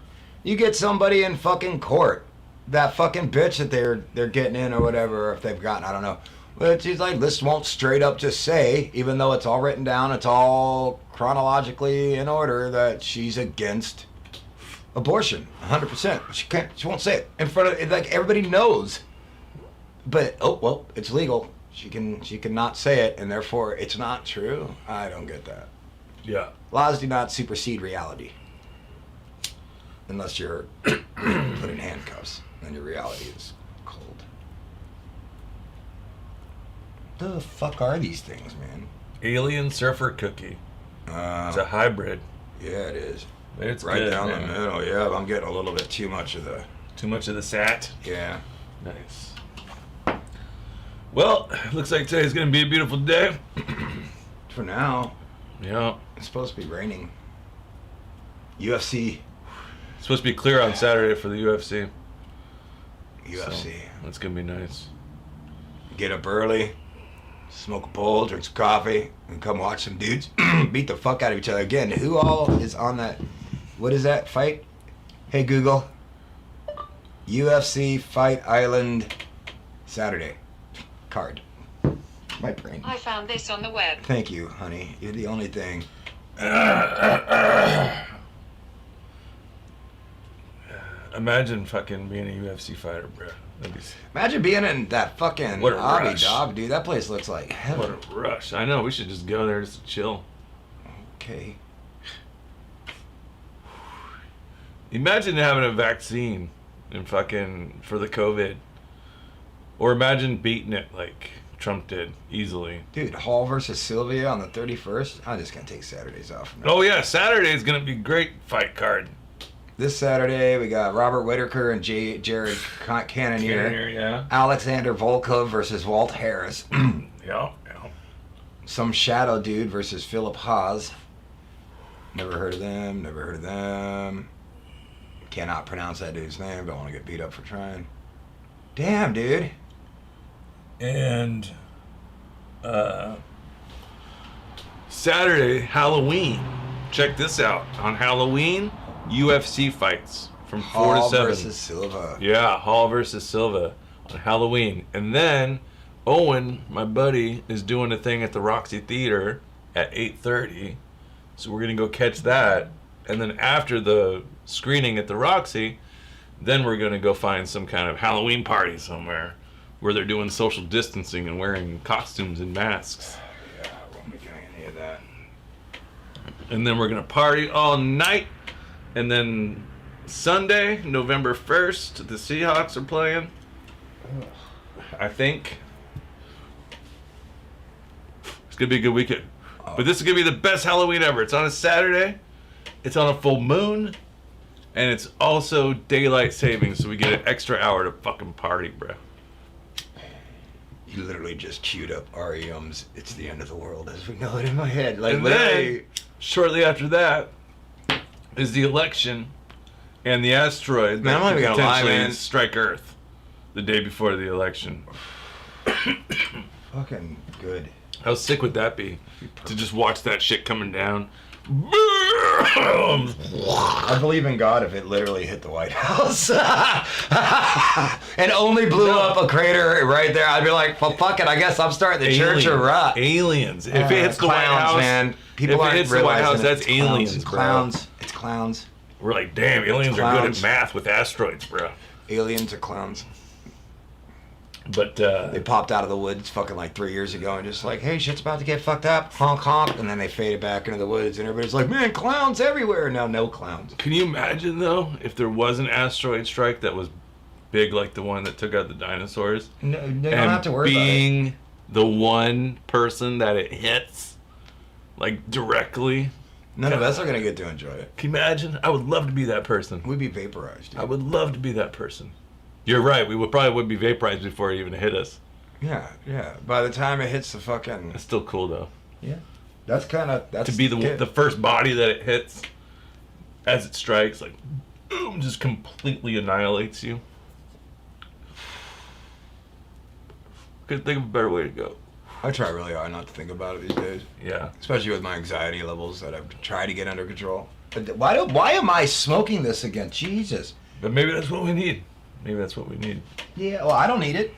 [SPEAKER 3] You get somebody in fucking court, that fucking bitch that they're getting in or whatever, or if they've gotten, I don't know. But she's like, this won't straight up just say, even though it's all written down, it's all chronologically in order, that she's against abortion, 100%. She won't say it in front of, like, everybody knows. But, oh, well, it's legal. She can not say it, and therefore it's not true. I don't get that.
[SPEAKER 1] Yeah.
[SPEAKER 3] Laws do not supersede reality. Unless you're put in handcuffs, then your reality is cold. The fuck are these things, man?
[SPEAKER 1] Alien surfer cookie. It's a hybrid.
[SPEAKER 3] Yeah, it is.
[SPEAKER 1] It's
[SPEAKER 3] right
[SPEAKER 1] good,
[SPEAKER 3] down
[SPEAKER 1] man.
[SPEAKER 3] the middle. Yeah, I'm getting a little bit too much of the.
[SPEAKER 1] Too much of the sat.
[SPEAKER 3] Yeah.
[SPEAKER 1] Nice. Well, looks like today's gonna be a beautiful day.
[SPEAKER 3] For now,
[SPEAKER 1] Yeah.
[SPEAKER 3] it's supposed to be raining. UFC.
[SPEAKER 1] It's supposed to be clear on Saturday for the UFC.
[SPEAKER 3] UFC.
[SPEAKER 1] So, that's gonna be nice.
[SPEAKER 3] Get up early, smoke a bowl, drink some coffee, and come watch some dudes beat the fuck out of each other. Again, who all is on that? What is that fight? Hey Google. UFC Fight Island Saturday card. My brain.
[SPEAKER 5] I found this on the web.
[SPEAKER 3] Thank you, honey. You're the only thing.
[SPEAKER 1] Imagine fucking being a UFC fighter, bro. That'd be
[SPEAKER 3] Imagine being in that fucking
[SPEAKER 1] What a
[SPEAKER 3] Abu
[SPEAKER 1] rush.
[SPEAKER 3] Dhabi, dude. That place looks like heaven.
[SPEAKER 1] what a rush. I know. We should just go there just to chill.
[SPEAKER 3] Okay.
[SPEAKER 1] Imagine having a vaccine and fucking for the COVID, or imagine beating it like Trump did easily.
[SPEAKER 3] Dude, Hall versus Sylvia on the 31st. I'm just gonna take Saturdays off from now.
[SPEAKER 1] Oh yeah, Saturday is gonna be great fight card.
[SPEAKER 3] This Saturday, we got Robert Whitaker and Jared Cannonier.
[SPEAKER 1] Yeah.
[SPEAKER 3] Alexander Volkov versus Walt Harris.
[SPEAKER 1] Yeah.
[SPEAKER 3] Some shadow dude versus Philip Haas. Never heard of them. Cannot pronounce that dude's name. Don't want to get beat up for trying. Damn, dude.
[SPEAKER 1] And Saturday, Halloween. Check this out. On Halloween, UFC fights from 4
[SPEAKER 3] Hall
[SPEAKER 1] to 7.
[SPEAKER 3] versus Silva.
[SPEAKER 1] Yeah, Hall versus Silva on Halloween. And then Owen, my buddy, is doing a thing at the Roxy Theater at 8:30. So we're going to go catch that. And then after the screening at the Roxy, then we're going to go find some kind of Halloween party somewhere where they're doing social distancing and wearing costumes and masks.
[SPEAKER 3] Yeah, I won't be doing any of that.
[SPEAKER 1] And then we're going to party all night. And then Sunday, November 1st, the Seahawks are playing. I think. It's going to be a good weekend. But this is going to be the best Halloween ever. It's on a Saturday. It's on a full moon. And it's also daylight savings, so we get an extra hour to fucking party, bro.
[SPEAKER 3] You literally just queued up REM's It's the End of the World as we know it in my head. Like,
[SPEAKER 1] And
[SPEAKER 3] literally.
[SPEAKER 1] then, shortly after that, is the election and the asteroid
[SPEAKER 3] Man, I'm not
[SPEAKER 1] could
[SPEAKER 3] even gonna lie,
[SPEAKER 1] potentially
[SPEAKER 3] man.
[SPEAKER 1] strike Earth the day before the election.
[SPEAKER 3] Fucking good.
[SPEAKER 1] How sick would that be to just watch that shit coming down?
[SPEAKER 3] I believe in God if it literally hit the White House and only blew up a crater right there. I'd be like, well, fuck it. I guess I'm starting the church or rot.
[SPEAKER 1] Aliens. If it hits the
[SPEAKER 3] Clowns,
[SPEAKER 1] White House,
[SPEAKER 3] man. People
[SPEAKER 1] if it
[SPEAKER 3] aren't
[SPEAKER 1] hits the White House,
[SPEAKER 3] realizing
[SPEAKER 1] that's
[SPEAKER 3] it's clowns.
[SPEAKER 1] aliens,
[SPEAKER 3] It's
[SPEAKER 1] bro.
[SPEAKER 3] clowns. It's clowns.
[SPEAKER 1] We're like, damn, aliens are good
[SPEAKER 3] clowns.
[SPEAKER 1] at math with asteroids, bro.
[SPEAKER 3] Aliens are clowns.
[SPEAKER 1] But
[SPEAKER 3] They popped out of the woods fucking like 3 years ago and just like, hey, shit's about to get fucked up. Honk, honk. And then they faded back into the woods and everybody's like, man, clowns everywhere. Now, no clowns.
[SPEAKER 1] can you imagine though if there was an asteroid strike that was big like the one that took out the dinosaurs?
[SPEAKER 3] No, you don't
[SPEAKER 1] and
[SPEAKER 3] have to worry
[SPEAKER 1] being the one person that it hits, like directly.
[SPEAKER 3] about it. None of us are going to get to enjoy it.
[SPEAKER 1] Can you imagine? I would love to be that person.
[SPEAKER 3] We'd be vaporized, dude.
[SPEAKER 1] I would love to be that person. You're right. We would be vaporized before it even hit us.
[SPEAKER 3] Yeah, yeah. By the time it hits the fucking...
[SPEAKER 1] It's still cool though.
[SPEAKER 3] Yeah. That's kind of...
[SPEAKER 1] To be the first body that it hits as it strikes, like boom, just completely annihilates you. Couldn't think of a better way to go.
[SPEAKER 3] I try really hard not to think about it these days.
[SPEAKER 1] Yeah.
[SPEAKER 3] Especially with my anxiety levels that I've tried to get under control. But why am I smoking this again? Jesus.
[SPEAKER 1] But maybe that's what we need. Maybe that's what we need.
[SPEAKER 3] Yeah, well, I don't need it.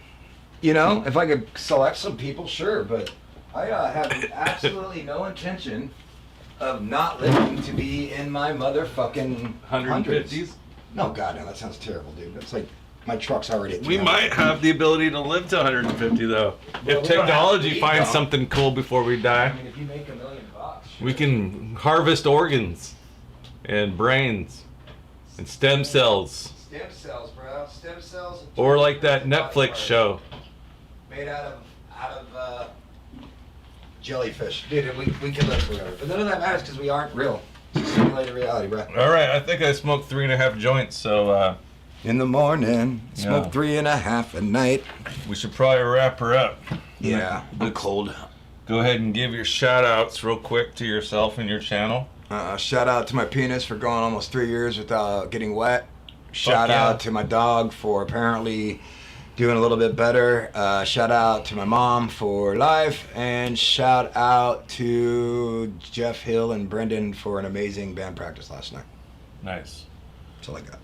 [SPEAKER 3] You know, if I could select some people, sure, but I have absolutely no intention of not living to be in my motherfucking hundreds.
[SPEAKER 1] 150s?
[SPEAKER 3] No, God, no, that sounds terrible, dude. That's like, my truck's already at
[SPEAKER 1] We
[SPEAKER 3] 300.
[SPEAKER 1] might have the ability to live to 150 though.
[SPEAKER 3] Well,
[SPEAKER 1] If
[SPEAKER 3] we don't have
[SPEAKER 1] technology
[SPEAKER 3] to eat,
[SPEAKER 1] finds
[SPEAKER 3] though.
[SPEAKER 1] something cool before we die,
[SPEAKER 3] I mean, if you make $1 million, sure.
[SPEAKER 1] we can harvest organs and brains and stem cells.
[SPEAKER 3] Stem cells, bro. Stem cells. And
[SPEAKER 1] Or like that
[SPEAKER 3] body
[SPEAKER 1] Netflix
[SPEAKER 3] parts.
[SPEAKER 1] show.
[SPEAKER 3] Made out of jellyfish. Dude, we can live forever. But none of that matters because we aren't real. It's a simulated reality, bro.
[SPEAKER 1] All right, I think I smoked 3.5 joints, so
[SPEAKER 3] In the morning, smoke
[SPEAKER 1] Yeah.
[SPEAKER 3] 3.5 at night.
[SPEAKER 1] we should probably wrap her up.
[SPEAKER 3] Yeah, I'm cold.
[SPEAKER 1] Go ahead and give your shout outs real quick to yourself and your channel.
[SPEAKER 3] Shout out to my penis for going almost 3 years without getting wet. Shout
[SPEAKER 1] yeah.
[SPEAKER 3] out to my dog for apparently doing a little bit better. Shout out to my mom for life. And shout out to Jeff Hill and Brendan for an amazing band practice last night.
[SPEAKER 1] Nice.
[SPEAKER 3] That's all I got.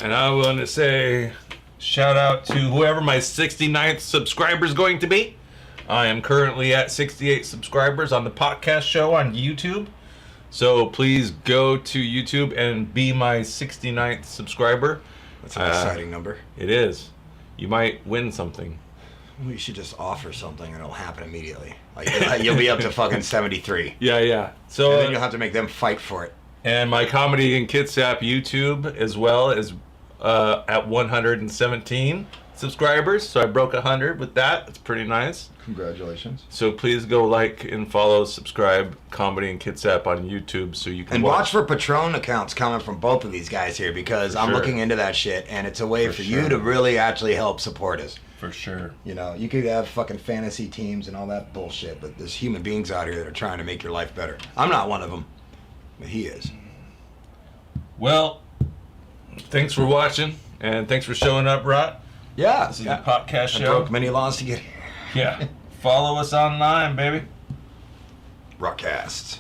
[SPEAKER 1] And I want to say shout out to whoever my 69th subscriber is going to be. I am currently at 68 subscribers on the Potcast show on YouTube. So please go to YouTube and be my 69th subscriber.
[SPEAKER 3] That's an exciting number.
[SPEAKER 1] It is. You might win something.
[SPEAKER 3] We should just offer something and it'll happen immediately. Like you'll be up to fucking 73.
[SPEAKER 1] Yeah, yeah. So
[SPEAKER 3] And then you'll have to make them fight for it.
[SPEAKER 1] and my Comedy and Kitsap YouTube as well is at 117 subscribers. So I broke 100 with that. It's pretty nice.
[SPEAKER 3] Congratulations.
[SPEAKER 1] So please go like and follow, subscribe Comedy and Kitsap on YouTube so you can
[SPEAKER 3] And watch for Patron accounts coming from both of these guys here because I'm
[SPEAKER 1] sure.
[SPEAKER 3] looking into that shit and it's a way for
[SPEAKER 1] sure.
[SPEAKER 3] you to really actually help support us.
[SPEAKER 1] For sure.
[SPEAKER 3] You know, you could have fucking fantasy teams and all that bullshit, but there's human beings out here that are trying to make your life better. I'm not one of them, but he is.
[SPEAKER 1] Well, thanks for watching and thanks for showing up, Rot.
[SPEAKER 3] Yeah.
[SPEAKER 1] This is the podcast
[SPEAKER 3] I
[SPEAKER 1] show.
[SPEAKER 3] broke many laws to get here.
[SPEAKER 1] Yeah. Follow us online, baby.
[SPEAKER 3] Rockcast.